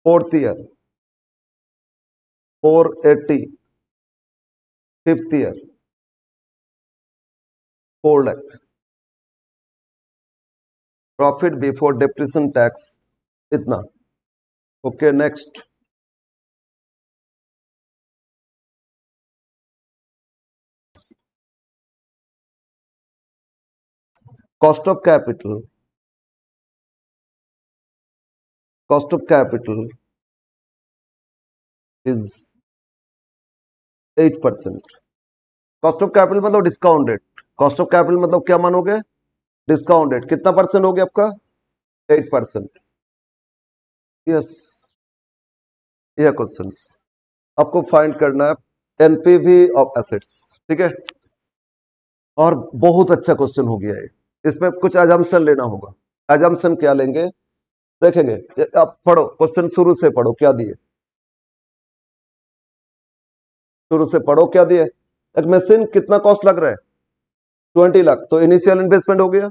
fourth year 480, fifth year 4 lakh. Profit before depreciation tax इतना। Okay, next, cost of capital, cost of capital is 8%। Cost of capital मतलब discount rate, cost of capital मतलब क्या मानोगे? Discount rate. कितना percent हो गया आपका? 8%। Yes, यह क्वेश्चन आपको फाइंड करना है एनपीवी ऑफ एसेट्स, ठीक है। और बहुत अच्छा क्वेश्चन हो गया है, इसमें कुछ अजम्पशन लेना होगा। अजम्पशन क्या लेंगे देखेंगे। अब पढ़ो क्वेश्चन, शुरू से पढ़ो क्या दिए, शुरू से पढ़ो क्या दिए। एक मशीन कितना कॉस्ट लग रहा है 20 लाख, तो इनिशियल इन्वेस्टमेंट हो गया,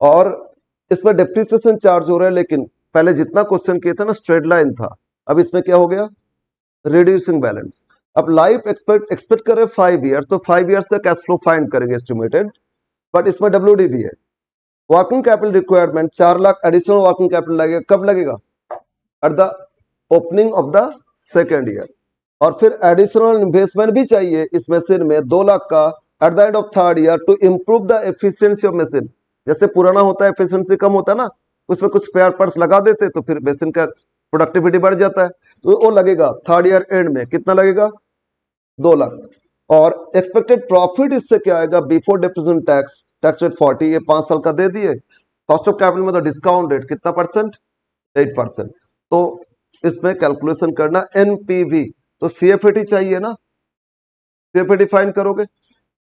और इसमें डेप्रिसिएशन चार्ज हो रहा है। लेकिन पहले जितना क्वेश्चन किया था ना स्ट्रेट लाइन था, अब इसमें क्या हो गया रिड्यूसिंग बैलेंस। अब लाइफ एक्सपेक्ट कर रहे 5 ईयर, तो 5 ईयर्स का कैश फ्लो फाइंड करेंगे एस्टिमेटेड, बट इसमें WDV है। Working capital requirement 4 lakh additional working capital लगेगा, कब लगेगा at the opening of the second year, और फिर एडिशनल इन्वेस्टमेंट भी चाहिए इस मशीन में 2 लाख का at the end of third year to improve the efficiency of machine. जैसे पुराना होता है एफिशिएंसी कम होता है ना, उसमें कुछ स्पेयर पार्ट्स लगा देते तो फिर मशीन का प्रोडक्टिविटी बढ़ जाता है, तो वो लगेगा थर्ड ईयर एंड में। कितना लगेगा 2 लाख। और एक्सपेक्टेड प्रॉफिट इससे क्या आएगा before depression tax, tax rate 40, ये 5 साल का दे दिए। कॉस्ट ऑफ कैपिटल में तो डिस्काउंट रेट कितना परसेंट 8%। तो इसमें कैलकुलेशन करना एनपीवी, तो सीएफएटी चाहिए ना, सीएफएटी फाइंड करोगे।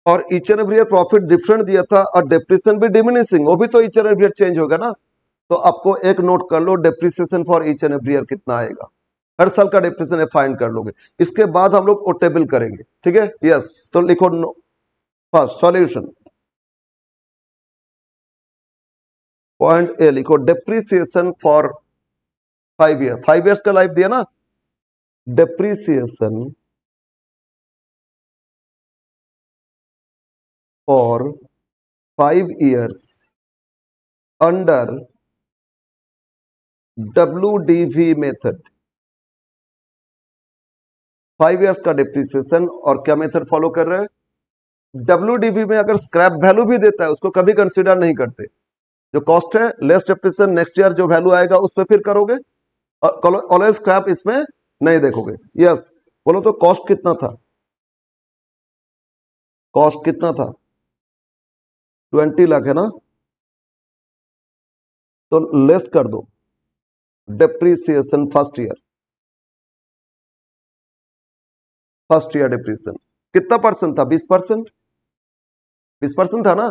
और each and every year profit different दिया था, और डेप्रिसिएशन भी डिमिनिशिंग, वो भी तो each and every year change होगा ना। तो आपको एक नोट कर लो depreciation for each and every year कितना आएगा, हर साल का डेप्रिसिएशन फाइंड कर लोगे। इसके बाद हम लोग वो टेबल करेंगे, ठीक है। यस, तो लिखो फर्स्ट सॉल्यूशन, पॉइंट ए लिखो डेप्रिसिएशन फॉर 5 ईयर, 5 ईयर्स का लाइफ दिया ना, depreciation for 5 years under WDV method. 5 years का डिप्रिसिएशन, और क्या मेथड फॉलो कर रहे हैं WDV में। अगर स्क्रैप वैल्यू भी देता है उसको कभी कंसीडर नहीं करते, जो कॉस्ट है लेस डिप्रिसिएशन, नेक्स्ट ईयर जो वैल्यू आएगा उस पर फिर करोगे, और ऑलवेज स्क्रैप इसमें नहीं देखोगे। यस, बोलो तो कॉस्ट कितना था, कॉस्ट कितना था 20 लाख है ना, तो लेस कर दो depreciation first year, first year depreciation कितना परसेंट था 20%, 20% था ना,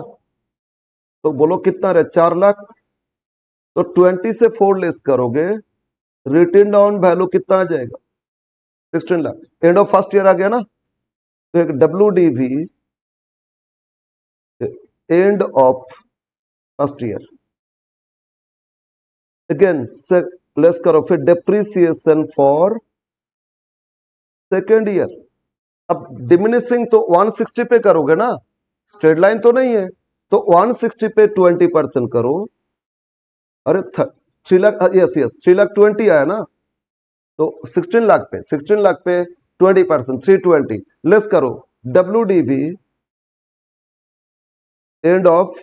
तो बोलो कितना रहे 4 लाख, तो 20 से 4 लेस करोगे, रिटर्न डाउन वैल्यू कितना आ जाएगा 16 lakh. End of first year आ गया ना, तो एक WDV end of first year, again से लेस करो, फिर डेप्रिसिएशन फॉर सेकेंड ईयर। अब डिमिनिशिंग तो 160 पे करोगे ना, स्ट्रेट लाइन तो नहीं है, तो 160 पे 20% करो। अरे 3 लाख, यस यस 3 लाख 20 आया ना, तो 16 लाख पे 20%, 320 लेस करो WDV end of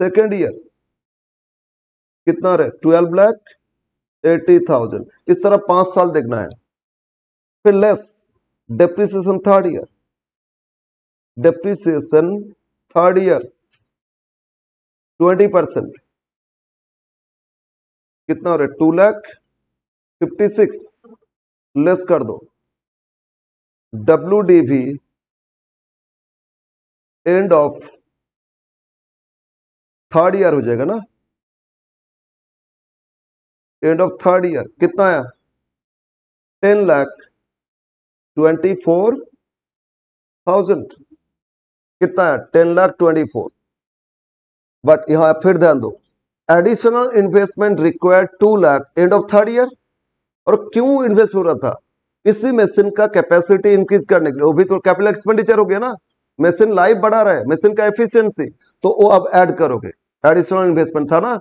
second year कितना रहे 12 लाख 80,000। इस तरह 5 साल देखना है, फिर less depreciation third year, depreciation third year 20% कितना हो रहा है 2 लाख 56, लेस कर दो WDV end of third year हो जाएगा ना, एंड ऑफ थर्ड ईयर कितना आया 10 लाख 24,000, कितना है 10 लाख 24। बट यहां फिर ध्यान दो additional investment required 2 lakh end of third year. और क्यों इन्वेस्ट हो रहा था, इसी मशीन का कैपेसिटी इंक्रीज करने के लिए, वो भी तो कैपिटल एक्सपेंडिचर हो गया ना, मशीन लाइफ बढ़ा रहा है, मशीन का एफिशिएंसी, तो वो अब ऐड करोगे, एडिशनल इन्वेस्टमेंट था ना।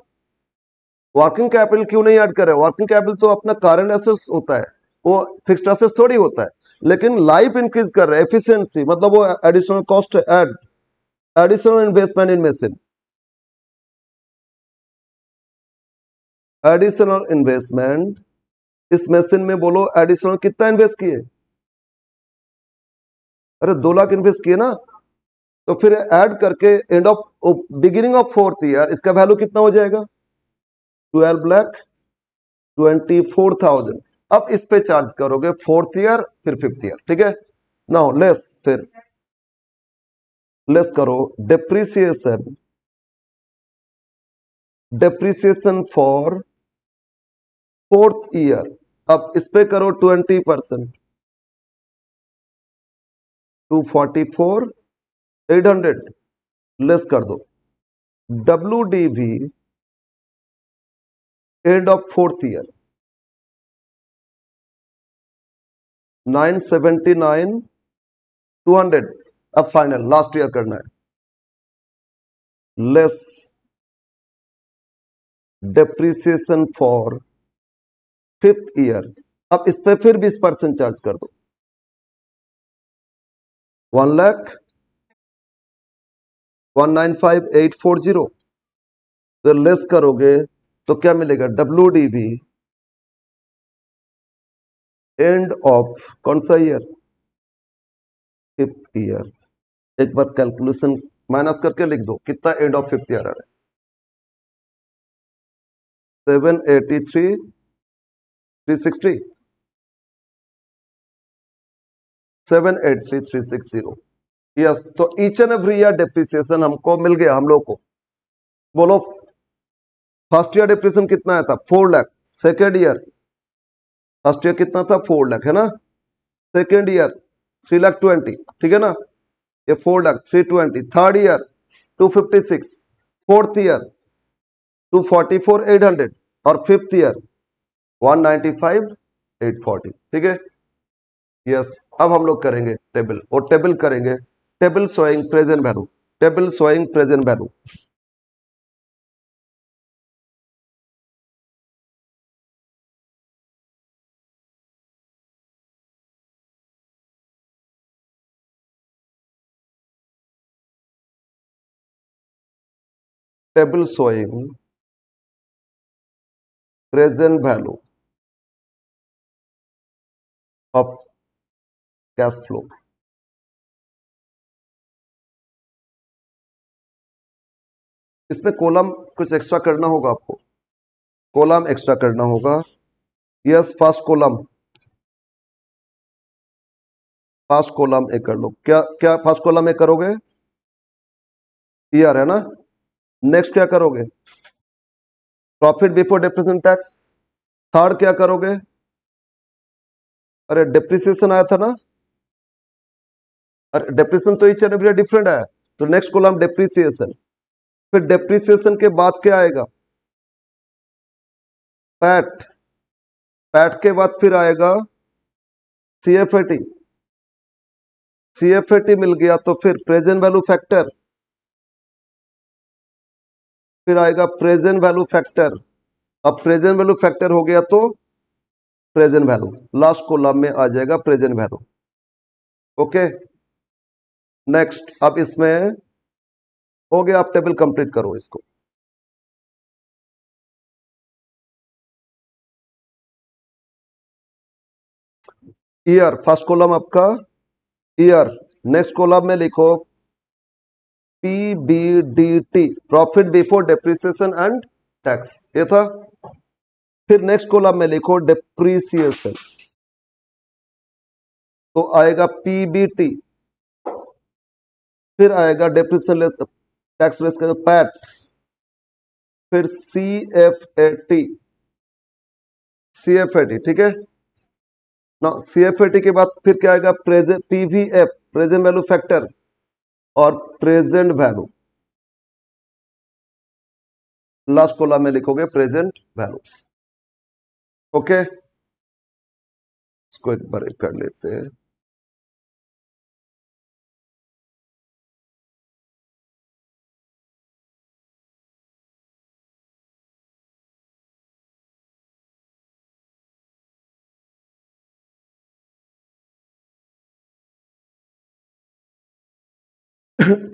वर्किंग कैपिटल क्यों नहीं ऐड कर रहे, वर्किंग कैपिटल तो अपना करंट एसेट्स होता है, वो फिक्स्ड एसेट्स थोड़ी होता है, लेकिन लाइफ इंक्रीज कर रहे हैं एफिशिएंसी, मतलब वो additional cost add, additional investment इन मशीन, एडिशनल इन्वेस्टमेंट इस मशीन में। बोलो एडिशनल कितना इन्वेस्ट किए, अरे 2 लाख इन्वेस्ट किए ना, तो फिर ऐड करके end of beginning of fourth year इसका वैल्यू कितना हो जाएगा 12 लाख 24,000। अब इस पे चार्ज करोगे फोर्थ ईयर फिर फिफ्थ ईयर, ठीक है। नाउ लेस, फिर लेस करो depreciation, depreciation for fourth year. अब इस पे करो 20%, 244,800 लेस कर दो। WDV end of fourth year 979,200। अब फाइनल लास्ट ईयर करना है, less depreciation for fifth year. अब इस पे फिर 20% चार्ज कर दो, 1,19,5,840। तो लेस करोगे तो क्या मिलेगा, WDV एंड ऑफ कौन सा ईयर, फिफ्थ ईयर। एक बार कैलकुलेशन माइनस करके लिख दो, कितना एंड ऑफ फिफ्थ ईयर आ रहा है, 783,360, 783,360। यस, तो each and every year depreciation हमको मिल गया हम लोग को। बोलो फर्स्ट ईयर डेप्रिसिएशन कितना आया था, 4 lakh. Second year, first year कितना था, 4 लाख है ना। सेकेंड ईयर 3,20,000, ठीक है ना। ये 4 lakh 320। Third year 256, fourth year 244,800 और फिफ्थ ईयर 195,840, ठीक है। यस, अब हम लोग करेंगे टेबल, और टेबल करेंगे table showing present value, table showing present value. Table showing present value of cash flow. इसमें कॉलम कुछ एक्स्ट्रा करना होगा आपको, कॉलम एक्स्ट्रा करना होगा। Yes, first column, first column एक कर लो। क्या क्या फर्स्ट कॉलम एक करोगे, ईयर है ना। नेक्स्ट क्या करोगे, profit before depreciation tax. Third क्या करोगे, अरे डेप्रिसिएशन आया था ना, अरे डेप्रिसिएशन तो ईच एंड एवरी डिफरेंट है। तो नेक्स्ट कॉलम डेप्रिसिएशन, फिर डेप्रिसिएशन के बाद क्या आएगा, पैट, पैट के बाद फिर आएगा CFAT, CFAT मिल गया तो फिर प्रेजेंट वैल्यू फैक्टर, फिर आएगा प्रेजेंट वैल्यू फैक्टर। अब प्रेजेंट वैल्यू फैक्टर हो गया तो प्रेजेंट वैल्यू लास्ट कॉलम में आ जाएगा, प्रेजेंट वैल्यू। ओके, नेक्स्ट अब इसमें हो गया, आप टेबल कंप्लीट करो इसको। ईयर, फर्स्ट कॉलम आपका ईयर। नेक्स्ट कॉलम में लिखो PBDT, profit before depreciation and tax, ये था। फिर नेक्स्ट कॉलम में लिखो डेप्रिसिएशन, तो आएगा PBT, फिर आएगा डेप्रिसिएशन लेस टैक्स लेस का पैट, फिर CFAT, CFAT, ठीक है ना। CFAT के बाद फिर क्या आएगा, present PVF, present value factor, और प्रेजेंट वैल्यू लास्ट कॉलम में लिखोगे प्रेजेंट वैल्यू। ओके, इसको एक बार कर लेते हैं।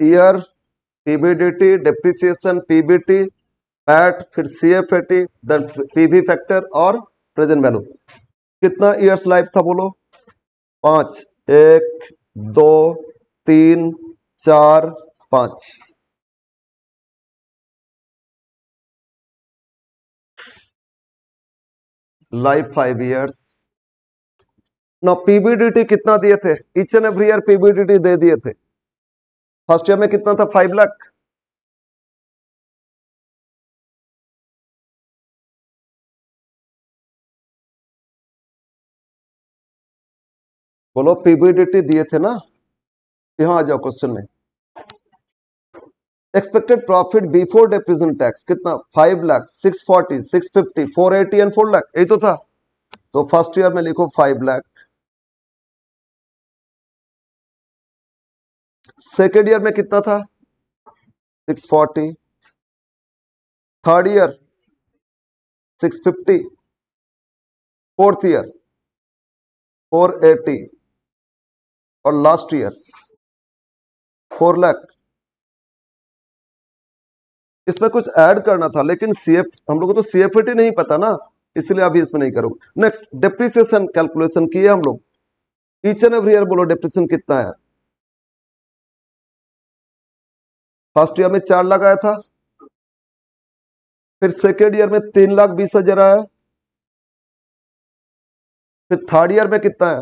Year, PBDT, depreciation, PBT, PAT, फिर CFAT, देन PV फैक्टर और प्रेजेंट वैल्यू। कितना ईयर्स लाइफ था बोलो, 5, 1, 2, 3, 4, 5। लाइफ 5 ईयर्स, ना पीबीडीटी कितना दिए थे, each and every year PBDT दे दिए थे। फर्स्ट ईयर में कितना था, 5 लाख। बोलो पीबीडीटी दिए थे ना, यहां आ जाओ क्वेश्चन में। Expected profit before depreciation tax कितना, 5 लाख, 640, 650, 480 एंड 4 लाख, यही तो था। तो फर्स्ट ईयर में लिखो 5 लाख, सेकेंड ईयर में कितना था, 640, थर्ड ईयर 650, फोर्थ ईयर 480 और लास्ट ईयर 4 लाख। इसमें कुछ ऐड करना था लेकिन सीएफ हम लोग को तो सीएफटी नहीं पता ना, इसलिए अभी इसमें नहीं करूंगा। नेक्स्ट डेप्रिसिएशन कैलकुलेशन किए हम लोग, ईच एंड एवरी ईयर बोलो डेप्रिसिएशन कितना है। फर्स्ट ईयर में 4 लाख आया था, फिर सेकेंड ईयर में 3,20,000 आया, फिर थर्ड ईयर में कितना है,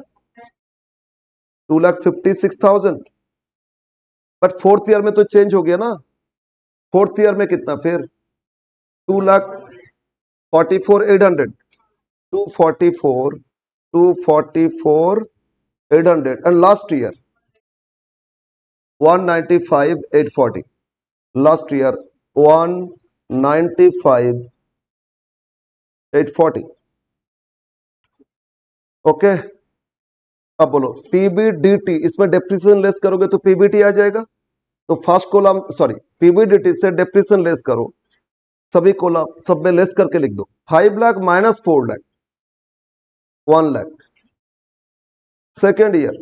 2,56,000। बट फोर्थ ईयर में तो चेंज हो गया ना, फोर्थ ईयर में कितना फिर 2,44,800, 244,800 and last year 195,840, last year 195,840। Okay, अब बोलो पीबीडीटी, इसमें डेप्रिसिएशन लेस करोगे तो पीबीटी आ जाएगा। तो फर्स्ट कॉलम सॉरी पीबीडीटी से डेप्रिसिएशन लेस करो, सभी कॉलम सब में लेस करके लिख दो। 5 lakh minus 4 lakh 1 lakh. Second year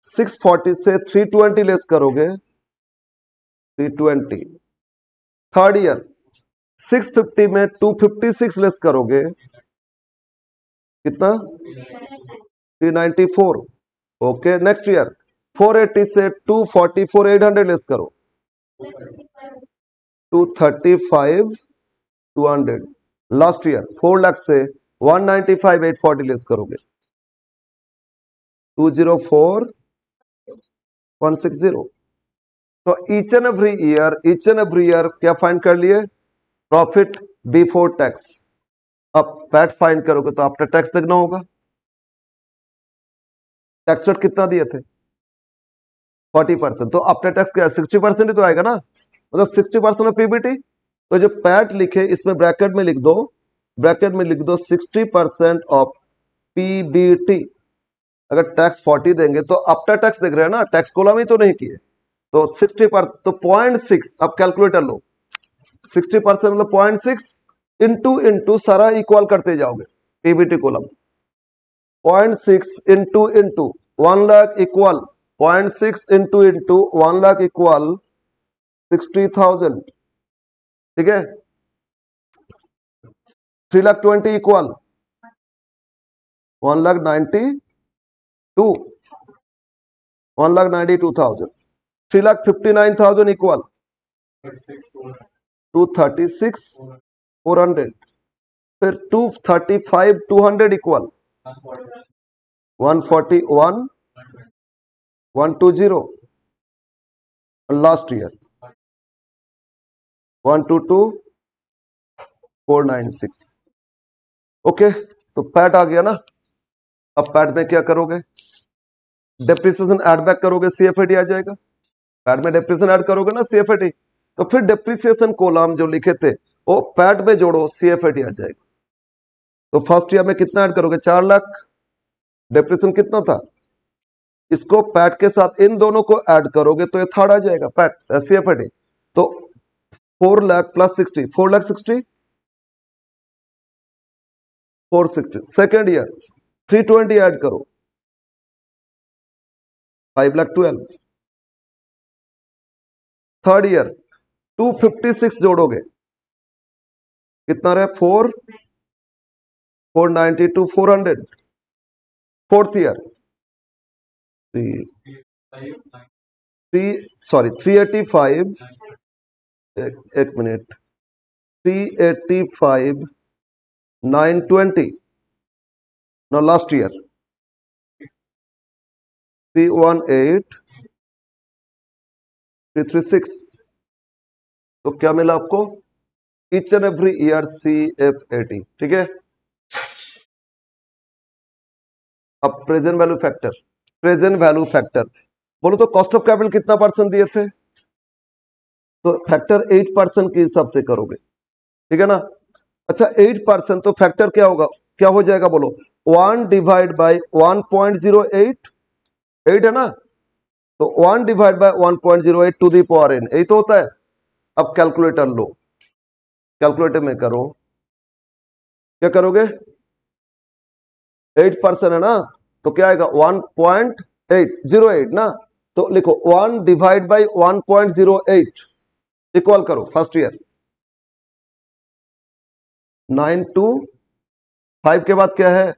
640 से 320 लेस करोगे 320। थर्ड ईयर 650 में 256 लेस करोगे कितना, 394। ओके, नेक्स्ट ईयर 480 से 244 800 लेस करो 235 200। लास्ट ईयर 4 लाख से 195 840 लेस करोगे 204 160। तो ईच एंड एवरी ईयर क्या फाइंड कर लिए, प्रॉफिट बिफोर टैक्स। अब पैट फाइंड करोगे तो आफ्टर टैक्स देखना होगा। टैक्स रेट कितना दिए थे, 40%, तो आफ्टर टैक्स क्या 60% ही तो आएगा ना, मतलब 60% ऑफ पीबीटी। तो जो पैट लिखे इसमें ब्रैकेट में लिख दो, 60% ऑफ पीबीटी। अगर टैक्स 40 देंगे तो आफ्टर टैक्स देख रहे हैं ना, टैक्स कॉलम ही तो नहीं किए। तो 60%, तो 0.6, अब कैलकुलेटर लो, 60% मतलब 0.6 इंटू सारा इक्वल करते जाओगे PBT column, 0.6 into 1 lakh equal 0.6 into 1 lakh equal 60,000। ठीक है, 3,20,000 इक्वल 1,92,000, 1,92,000। 3,59,000 इक्वल 236,400। फिर 235,200 इक्वल 141,120। Last year 122,496। ओके, तो पैट आ गया ना। अब पैट में क्या करोगे, डेप्रिसिएशन ऐड बैक करोगे, सीएफएटी आ जाएगा। पैट में डेप्रिसिएशन ऐड करोगे ना सीएफएटी, तो फिर डेप्रिसिएशन कॉलम जो लिखे थे वो पैट में जोड़ो, सीएफएटी आ जाएगा। तो फर्स्ट ईयर में कितना ऐड करोगे, 4 लाख। डेप्रिसिएशन कितना था, इसको पैट के साथ इन दोनों को ऐड करोगे तो ये थर्ड आ जाएगा पैट सीएफएटी। तो 4 lakh plus 60, 4 lakh 60, 460। Second year 320 add करो, 5 लाख 12। थर्ड ईयर 256 जोड़ोगे कितना रहे, 492 400। फोर्थ ईयर 385, एक मिनट, 385 920। Now last year 318,336। तो क्या मिला आपको? Each and every year CF80। ठीक है। अब प्रेजेंट वैल्यू फैक्टर बोलो तो कॉस्ट ऑफ कैपिटल कितना परसेंट दिए थे? तो फैक्टर 8% के हिसाब से करोगे। ठीक है ना। अच्छा 8% तो फैक्टर क्या होगा, क्या हो जाएगा बोलो? 1 डिवाइड बाई 1.08, 8 है ना, तो 1 divide by 1.08 to the power n, यही तो होता है। अब कैलकुलेटर लो, कैलकुलेटर में करो, क्या करोगे? 8% है ना, तो क्या आएगा? 1.808 ना, तो लिखो 1 डिवाइड बाई 1.08 इक्वल करो फर्स्ट ईयर 925 के बाद क्या है?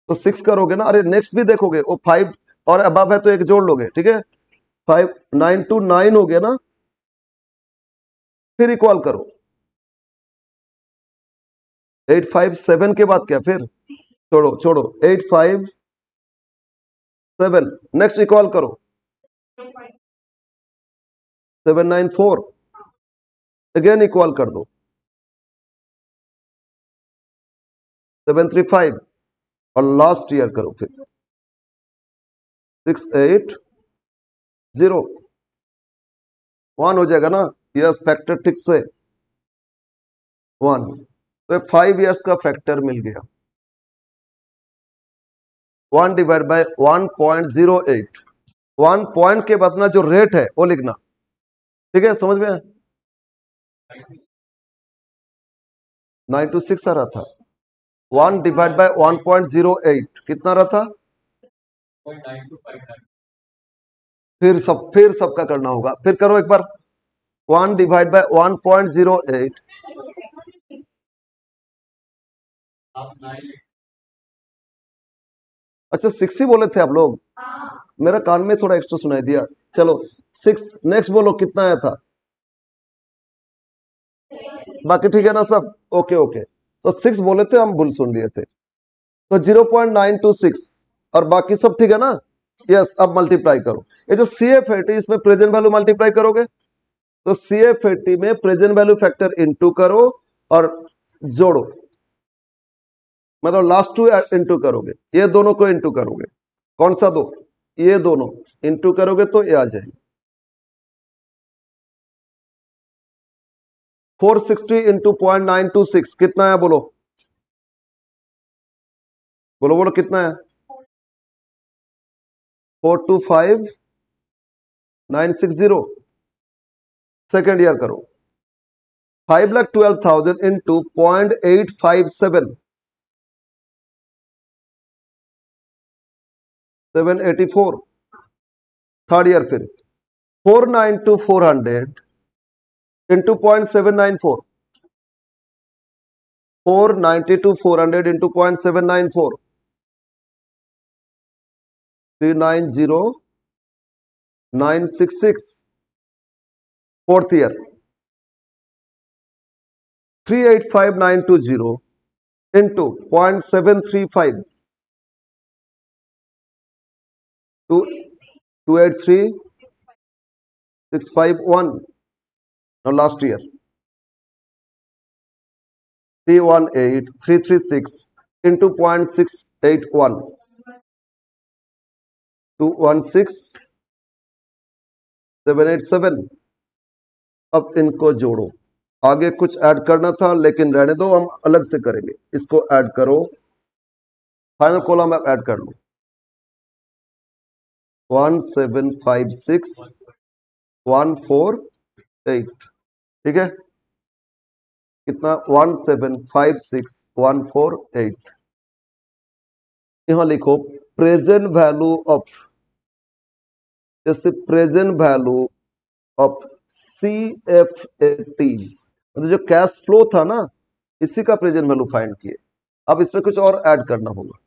तो 6 करोगे ना। अरे नेक्स्ट भी देखोगे, वो 5 और अबव है तो एक जोड़ लोगे। ठीक है, 5929 हो गया ना, फिर इक्वल करो 857 के बाद क्या? फिर छोड़ो छोड़ो 857, नेक्स्ट इक्वल करो 794, अगेन इक्वल कर दो 735 और लास्ट ईयर करो फिर 680, 1 हो जाएगा ना। यस, फैक्टर ठीक से 1, तो 5 इयर्स का फैक्टर मिल गया। 1 डिवाइड बाय 1.08, 1 पॉइंट के बाद ना जो रेट है वो लिखना। ठीक है, समझ में? 926 आ रहा था। 1 डिवाइड बाय 1.08 कितना रहा था? फिर सबका करना होगा, फिर करो एक बार। 1 डिवाइड बाय 1.08, अच्छा 6 ही बोले थे आप लोग, मेरा कान में थोड़ा एक्स्ट्रा सुनाई दिया। चलो 6, नेक्स्ट बोलो कितना आया था? बाकी ठीक है ना सब? ओके ओके, तो 6 बोले थे, हम भूल सुन लिए थे। तो 0.926 और बाकी सब ठीक है ना? यस, अब मल्टीप्लाई करो। ये जो CF80 इसमें प्रेजेंट वैल्यू मल्टीप्लाई करोगे, तो CF80 में प्रेजेंट वैल्यू फैक्टर इनटू करो और जोड़ो, मतलब लास्ट 2 इनटू करोगे, ये दोनों को इनटू करोगे। कौन सा दो? ये दोनों इनटू करोगे तो ये आ जाएगी 460 इंटू 0.926 कितना है? बोलो बोलो बोलो कितना है? 425960। सेकेंड ईयर करो 5,12,000 इंटू 0.857, 784। थर्ड ईयर फिर 492,400 into 0.794, 492,400 into 0.794, 390,966। Fourth year 385,920 into 0.735, 283,651। Now last year 318,336 into 0.681, 216,787। अब इनको जोड़ो, आगे कुछ ऐड करना था लेकिन रहने दो, हम अलग से करेंगे। इसको ऐड करो, फाइनल कॉलम आप ऐड कर लो 1756148। ठीक है, कितना? 1756148। यहां लिखो प्रेजेंट वैल्यू ऑफ, जैसे प्रेजेंट वैल्यू ऑफ CF80, मतलब जो कैश फ्लो था ना, इसी का प्रेजेंट वैल्यू फाइंड किए। अब इसमें कुछ और ऐड करना होगा,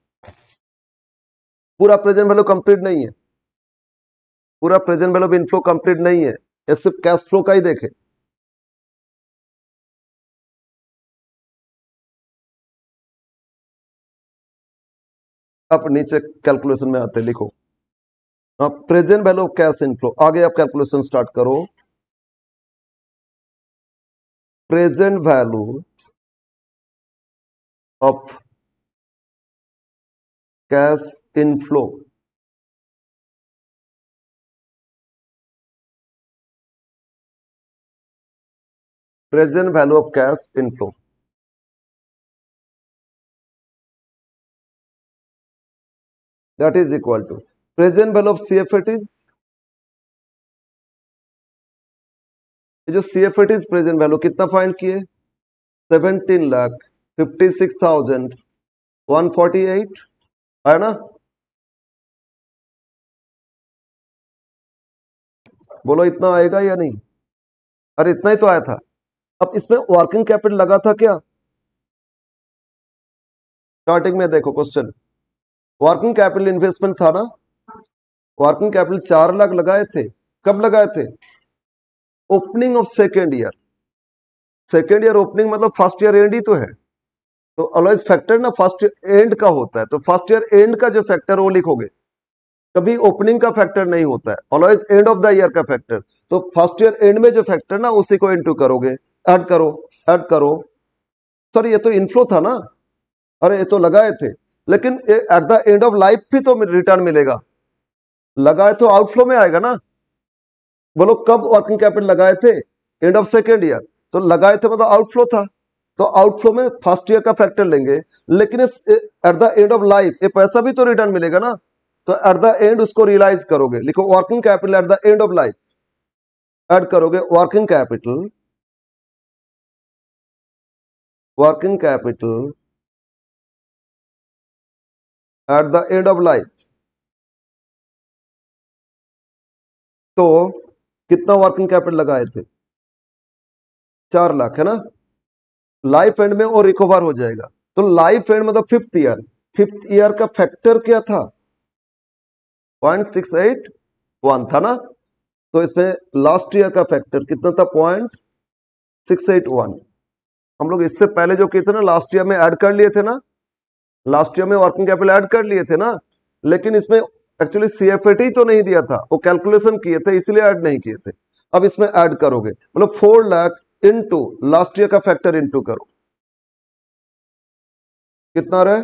पूरा प्रेजेंट वैल्यू कंप्लीट नहीं है, पूरा present value of inflow complete नहीं है, ये सिर्फ कैश फ्लो का ही देखे। अब नीचे कैलकुलेशन में आते लिखो present value of cash inflow. आगे आप कैलकुलेशन स्टार्ट करो। Present value of cash inflow. Present value of cash inflow that is equal to present value of CFATs. जो सीएफएटीज प्रेजेंट वैल्यू कितना फाइंड किए 17,56,148 है ना। बोलो इतना आएगा या नहीं। अरे इतना ही तो आया था। अब इसमें वर्किंग कैपिटल लगा था क्या स्टार्टिंग में देखो क्वेश्चन वर्किंग कैपिटल इन्वेस्टमेंट था ना। वर्किंग कैपिटल 4 लाख लगाए थे। कब लगाए थे opening of second year. Second year opening मतलब फर्स्ट ईयर एंड ही तो है। तो ऑलवेज फैक्टर ना फर्स्ट एंड का होता है तो फर्स्ट ईयर एंड का जो फैक्टर वो लिखोगे। कभी ओपनिंग का फैक्टर नहीं होता है always end of the year का फैक्टर। तो फर्स्ट ईयर एंड में जो फैक्टर ना उसी को इनटू करोगे। ऐड करो ऐड करो। सॉरी ये तो इनफ्लो था ना। अरे ये तो लगाए थे लेकिन at the end of life भी तो रिटर्न मिलेगा। लगाए तो आउटफ्लो में आएगा ना। बोलो कब वर्किंग कैपिटल लगाए थे एंड ऑफ सेकेंड ईयर। तो लगाए थे मतलब आउटफ्लो था। तो आउटफ्लो में फर्स्ट ईयर का फैक्टर लेंगे लेकिन at the end of life ये पैसा भी तो रिटर्न मिलेगा ना। तो एट द एंड उसको रियलाइज करोगे। लिखो working capital at the end of life. Add करोगे working capital at the end of life. तो कितना वर्किंग कैपिटल लगाए थे 4 लाख है ना। लाइफ एंड में वो रिकवर हो जाएगा। तो लाइफ एंड मतलब फिफ्थ ईयर का फैक्टर क्या था 0.681 था ना। तो इसमें लास्ट ईयर का फैक्टर कितना था 0.681। हम लोग इससे पहले जो किए थे ना लास्ट ईयर में ऐड कर लिए थे ना। लास्ट ईयर में वर्किंग कैपिटल ऐड कर लिए थे ना। लेकिन इसमें एक्चुअली सीएफएटी तो नहीं दिया था वो कैलकुलेशन किए थे इसलिए ऐड नहीं किए थे। अब इसमें ऐड करोगे मतलब 4 लाख इनटू लास्ट ईयर का फैक्टर इनटू करो कितना रहे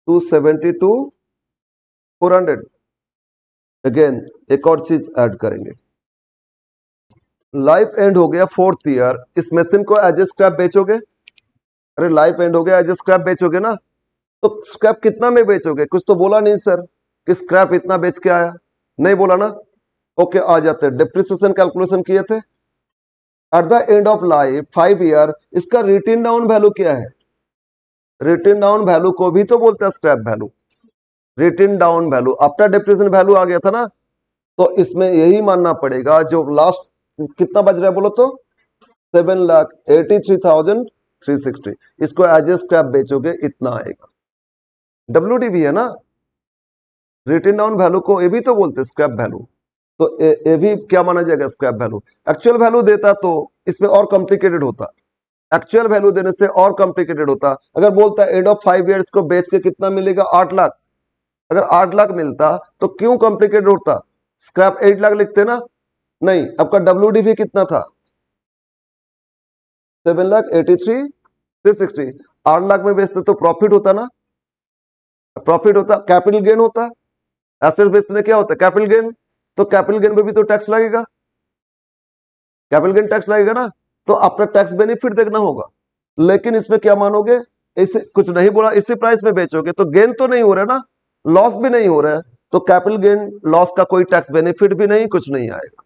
272 400। अगेन एक और चीज ऐड करेंगे। लाइफ एंड हो गया फोर्थ ईयर। इस मशीन को एज ए स्क्रैप बेचोगे। अरे लाइफ एंड हो गया एज ए स्क्रैप बेचोगे ना। तो स्क्रैप कितना में बेचोगे कुछ तो बोला नहीं सर कि स्क्रैप इतना बेच के आया। नहीं बोला ना। ओके आ जाते हैं डिप्रिसिएशन कैलकुलेशन किए थे eight the end of life 5 year. इसका रिटन डाउन वैल्यू क्या है। रिटन डाउन वैल्यू को भी तो बोलते हैं scrap value. Written down value after depreciation value आ गया था ना। तो इसमें यही मानना पड़ेगा जो लास्ट कितना बच रहा है बोलो तो 7,83,360। इसको एज ए स्क्रैप बेचोगे इतना आएगा। डब्ल्यूडीवी है ना। रिटन डाउन वैल्यू को ये भी तो बोलते हैं स्क्रैप वैल्यू। तो ये भी क्या माना जाएगा स्क्रैप वैल्यू। एक्चुअल वैल्यू देता तो इसमें और कॉम्प्लिकेटेड होता। एक्चुअल वैल्यू देने से और कॉम्प्लिकेटेड होता। अगर बोलता एंड ऑफ 5 ईयर्स को बेच के कितना मिलेगा 8 लाख। अगर 8 लाख मिलता तो क्यों कॉम्प्लिकेटेड होता। स्क्रैप 8 लाख लिखते ना। नहीं आपका डब्ल्यूडीवी कितना था 7,83,360। 8 लाख में बेचते तो प्रॉफिट होता ना। प्रॉफिट होता कैपिटल गेन होता। एसेट बेचने क्या होता है कैपिटल गेन। तो कैपिटल गेन पे भी तो टैक्स लगेगा। कैपिटल गेन टैक्स लगेगा ना। तो अपना टैक्स बेनिफिट देखना होगा। लेकिन इसमें क्या मानोगे इसे कुछ नहीं बोला इसी प्राइस में बेचोगे तो गेन तो नहीं हो रहा ना। लॉस भी नहीं हो रहा है। तो कैपिटल गेन लॉस का कोई टैक्स बेनिफिट भी नहीं कुछ नहीं आएगा।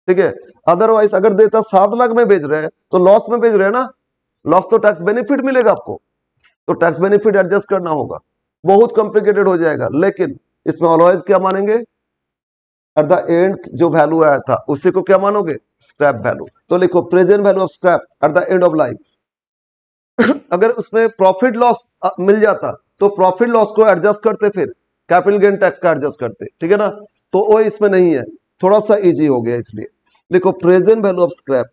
ठीक है। अदरवाइज अगर देता 7 लाख में बेच रहे हैं तो लॉस में बेच रहे हैं ना। लॉस तो टैक्स बेनिफिट मिलेगा आपको। तो टैक्स बेनिफिट एडजस्ट करना होगा। बहुत कॉम्प्लिकेटेड हो जाएगा। लेकिन इसमें ऑलवेज क्या मानेंगे एट द एंड जो वैल्यू आया था उसी को क्या मानोगे स्क्रैप वैल्यू। तो लिखो present value of scrap eight the end of life. अगर उसमें प्रॉफिट लॉस मिल जाता तो प्रॉफिट लॉस को एडजस्ट करते फिर कैपिटल गेन टैक्स का एडजस्ट करते। ठीक है ना। तो वो इसमें नहीं है थोड़ा सा इजी हो गया इसलिए लिखो present value of scrap.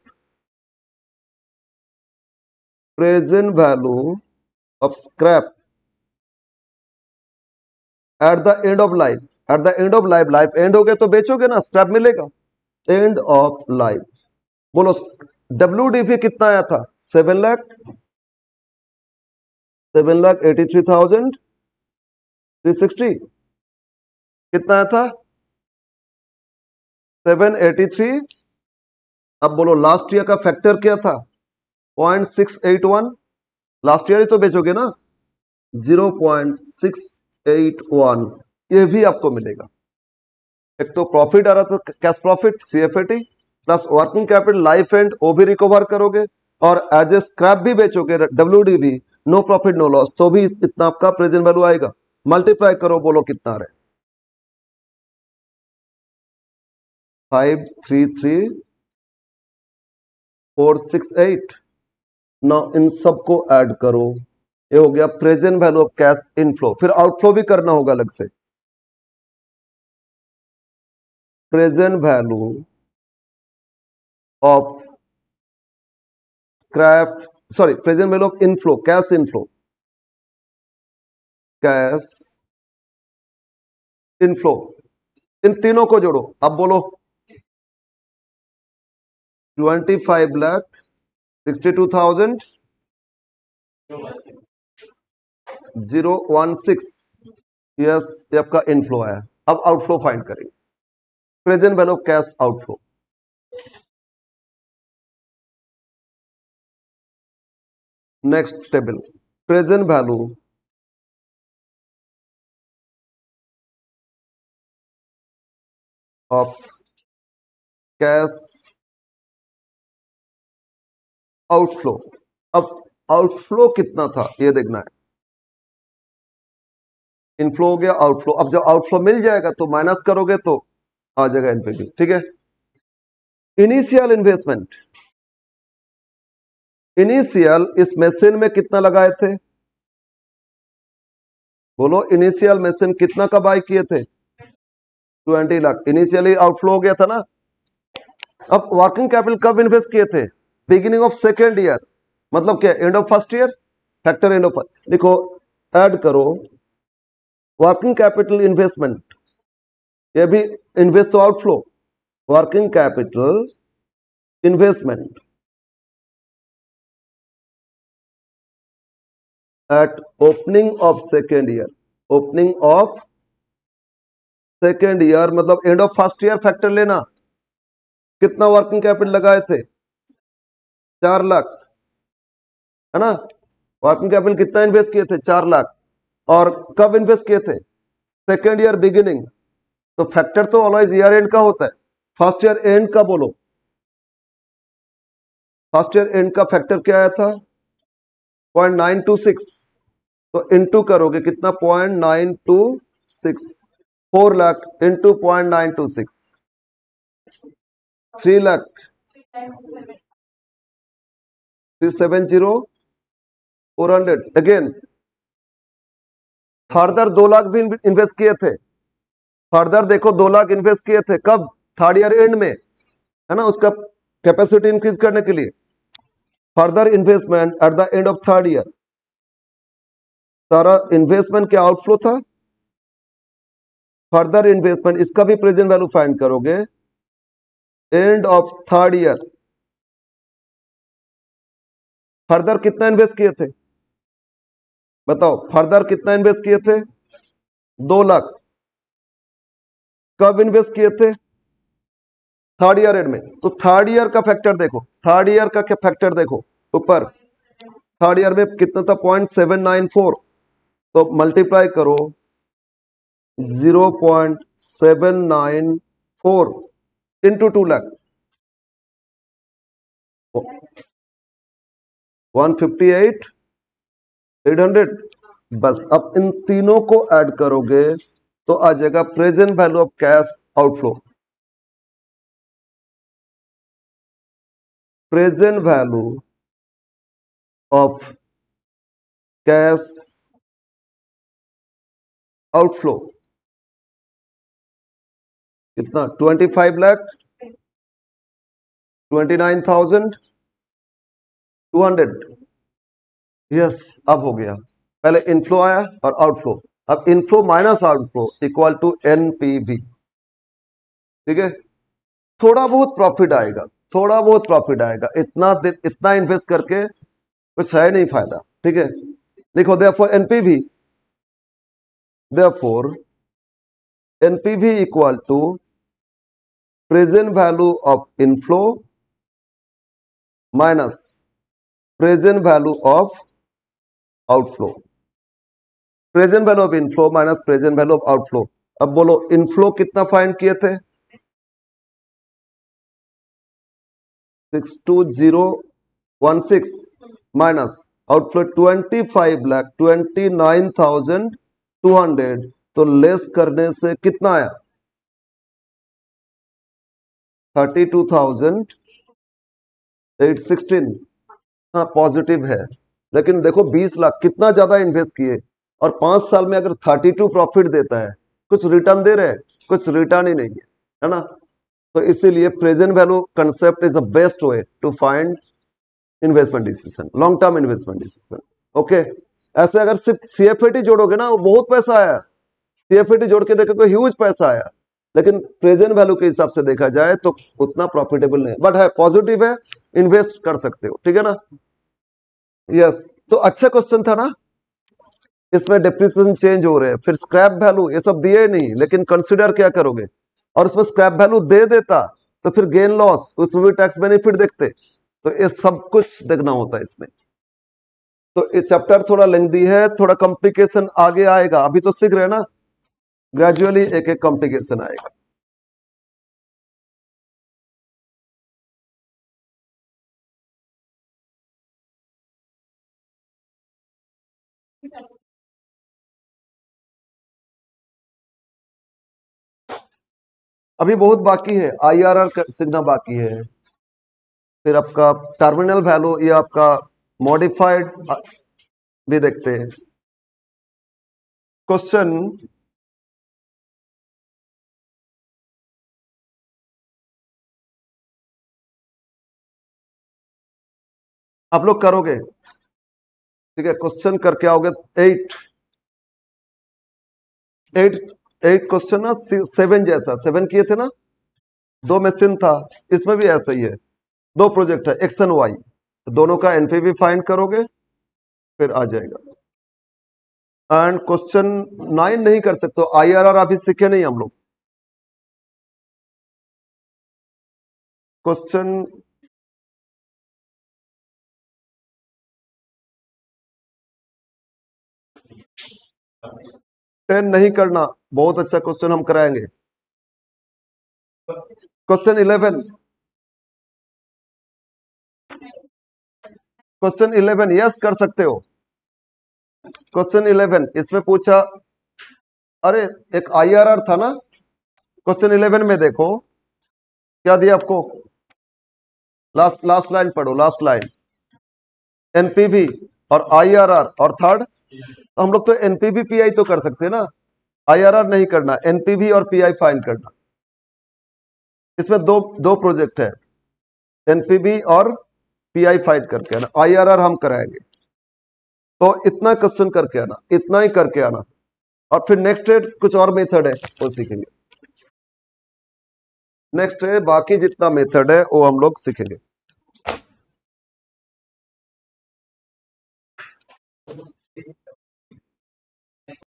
Present value of scrap eight the end of life, eight the end of life, life and हो गया तो बेचोगे ना, स्क्रैप मिलेगा। एंड ऑफ लाइफ, बोलो WDV कितना आया था? 7,83,360 कितना आया था? 783। अब बोलो लास्ट ईयर का फैक्टर क्या था? 0.681। लास्ट ईयर ही तो बेचोगे ना, 0.681, ये भी आपको मिलेगा। एक तो प्रॉफिट आ रहा था cash profit CFAT plus working capital life end, वो भी रिकवर करोगे, और एज ए स्क्रैप भी बेचोगे WDV, no profit no loss, तो भी इतना आपका प्रेजेंट वैल्यू आएगा। मल्टीप्लाई करो, बोलो कितना आ रहा है? 533,468। ना इन सबको ऐड करो, ये हो गया present value of cash inflow. फिर आउटफ्लो भी करना होगा अलग से। Present value of scrap, sorry, present value of inflow, cash inflow, cash inflow, इन तीनों को जोड़ो। अब बोलो 25,62,016 यस, ये आपका इनफ्लो आया। अब आउटफ्लो फाइंड करेंगे, present value of cash outflow. Next table, present value of cash outflow. अब आउटफ्लो कितना था ये देखना है। इनफ्लो हो गया, आउटफ्लो। अब जब आउटफ्लो मिल जाएगा तो माइनस करोगे तो आ जाएगा एनपीवी, ठीक है। इनिशियल इन्वेस्टमेंट, इनिशियल इस मशीन में कितना लगाए थे? बोलो इनिशियल मशीन कितना का बाय किए थे? 20 लाख। इनिशियली आउटफ्लो हो गया था ना। अब वर्किंग कैपिटल कब इन्वेस्ट किए थे? बिगिनिंग ऑफ सेकेंड ईयर, मतलब क्या, end of first year, factor end of. देखो ऐड करो वर्किंग कैपिटल इन्वेस्टमेंट, ये भी इन्वेस्ट तो outflow, working capital investment at opening of second year, opening of second year मतलब end of first year factor लेना। कितना वर्किंग कैपिटल लगाए थे? 4 लाख, है ना। वर्किंग कैपिटल कितना इन्वेस्ट किए थे? 4 लाख। और कब इन्वेस्ट किए थे? Second year beginning. तो फैक्टर तो ऑलवेज ईयर एंड का होता है, फर्स्ट ईयर एंड का बोलो। फर्स्ट ईयर एंड का फैक्टर क्या आया था? 0.926। तो इंटू करोगे कितना? 0.926, 4 lakh into 0.926, 3 lakh, 370,400। Again further 2 lakh भी इन्वेस्ट किए थे। फर्दर देखो 2 लाख इन्वेस्ट किए थे कब? थर्ड ईयर एंड में, है ना, उसका कैपेसिटी इंक्रीज करने के लिए। Further investment at the end of third year, सारा इन्वेस्टमेंट क्या आउटफ्लो था? फर्दर इन्वेस्टमेंट, इसका भी प्रेजेंट वैल्यू फाइंड करोगे and of third year. Further कितना इन्वेस्ट किए थे? बताओ फर्दर कितना इन्वेस्ट किए थे? 2 लाख। कब इन्वेस्ट किए थे? थर्ड ईयर एंड में। तो थर्ड ईयर का फैक्टर देखो, थर्ड ईयर का क्या फैक्टर देखो ऊपर। थर्ड ईयर में कितना था? 0.794। तो मल्टीप्लाई करो 0.794 इंटू 2 लाख, 158,800। बस अब इन तीनों को ऐड करोगे तो आ जाएगा present value of cash outflow. Present value of cash outflow कितना? 25,29,200। यस, अब हो गया। पहले इनफ्लो आया और आउटफ्लो। अब inflow minus outflow equal to NPV, ठीक है। थोड़ा बहुत प्रॉफिट आएगा, थोड़ा बहुत प्रॉफिट आएगा, इतना इन्वेस्ट करके कुछ है नहीं फायदा, ठीक है। लिखो therefore NPV, therefore NPV equal to present value of inflow minus present value of outflow, present value of inflow minus present value of outflow. अब बोलो इनफ्लो कितना फाइंड किए थे, 62016 माइनस आउटफ्लो 25,29,200, तो लेस करने से कितना आया 32,816। हाँ पॉजिटिव है, लेकिन देखो 20 लाख कितना ज्यादा इन्वेस्ट किए और 5 साल में अगर 32 प्रॉफिट देता है, कुछ रिटर्न दे रहे हैं, कुछ रिटर्न ही नहीं है ना। तो इसीलिए present value concept is the best way to find investment decision, long term investment decision. Okay, ऐसे अगर सिर्फ सीएफएटी जोड़ोगे ना, वो बहुत पैसा आया, सीएफएटी जोड़ के देखो ह्यूज पैसा आया, लेकिन प्रेजेंट वैल्यू के हिसाब से देखा जाए तो उतना प्रॉफिटेबल नहीं, बट है पॉजिटिव है, इन्वेस्ट कर सकते हो, ठीक है ना। यस, तो अच्छा क्वेश्चन था ना। इसमें डेप्रिसिएशन चेंज हो रहे हैं, फिर स्क्रैप वैल्यू ये सब दिए नहीं, लेकिन कंसिडर क्या करोगे, और उसमें स्क्रैप वैल्यू दे देता तो फिर गेन लॉस, उसमें भी टैक्स बेनिफिट देखते, तो ये सब कुछ देखना होता है इसमें। तो ये चैप्टर थोड़ा लेंथी है, थोड़ा कॉम्प्लिकेशन आगे आएगा, अभी तो सीख रहे हैं ना, ग्रेजुअली एक एक कॉम्प्लिकेशन आएगा। अभी बहुत बाकी है, आईआरआर सीखना बाकी है, फिर आपका टर्मिनल वैल्यू, ये आपका मॉडिफाइड भी देखते हैं। क्वेश्चन आप लोग करोगे, ठीक है। क्वेश्चन करके आओगे 8 8 8 क्वेश्चन ना, 7 जैसा, 7 किए थे ना, 2 में सिन था, इसमें भी ऐसा ही है, 2 प्रोजेक्ट है एक्स एंड वाई, तो दोनों का एनपीवी फाइंड करोगे फिर आ जाएगा। एंड क्वेश्चन 9 नहीं कर सकते, आईआरआर अभी सीखे नहीं हम लोग। क्वेश्चन टेन नहीं करना, बहुत अच्छा क्वेश्चन हम कराएंगे। क्वेश्चन 11, क्वेश्चन 11 यस कर सकते हो। क्वेश्चन 11 इसमें पूछा, अरे एक आईआरआर था ना, क्वेश्चन 11 में देखो क्या दिया आपको, लास्ट लास्ट लाइन पढ़ो, लास्ट लाइन, एनपीवी और आईआरआर और थर्ड, तो हम लोग तो एनपीवी पीआई तो कर सकते हैं ना, आईआरआर नहीं करना, एनपीवी और पीआई फाइंड करना। इसमें दो दो प्रोजेक्ट है, एनपीवी और पीआई फाइंड करके आना, आईआरआर हम कराएंगे। तो इतना क्वेश्चन करके आना, इतना ही करके आना, और फिर नेक्स्ट है कुछ और मेथड है वो सीखेंगे, नेक्स्ट है बाकी जितना मेथड है वो हम लोग सीखेंगे।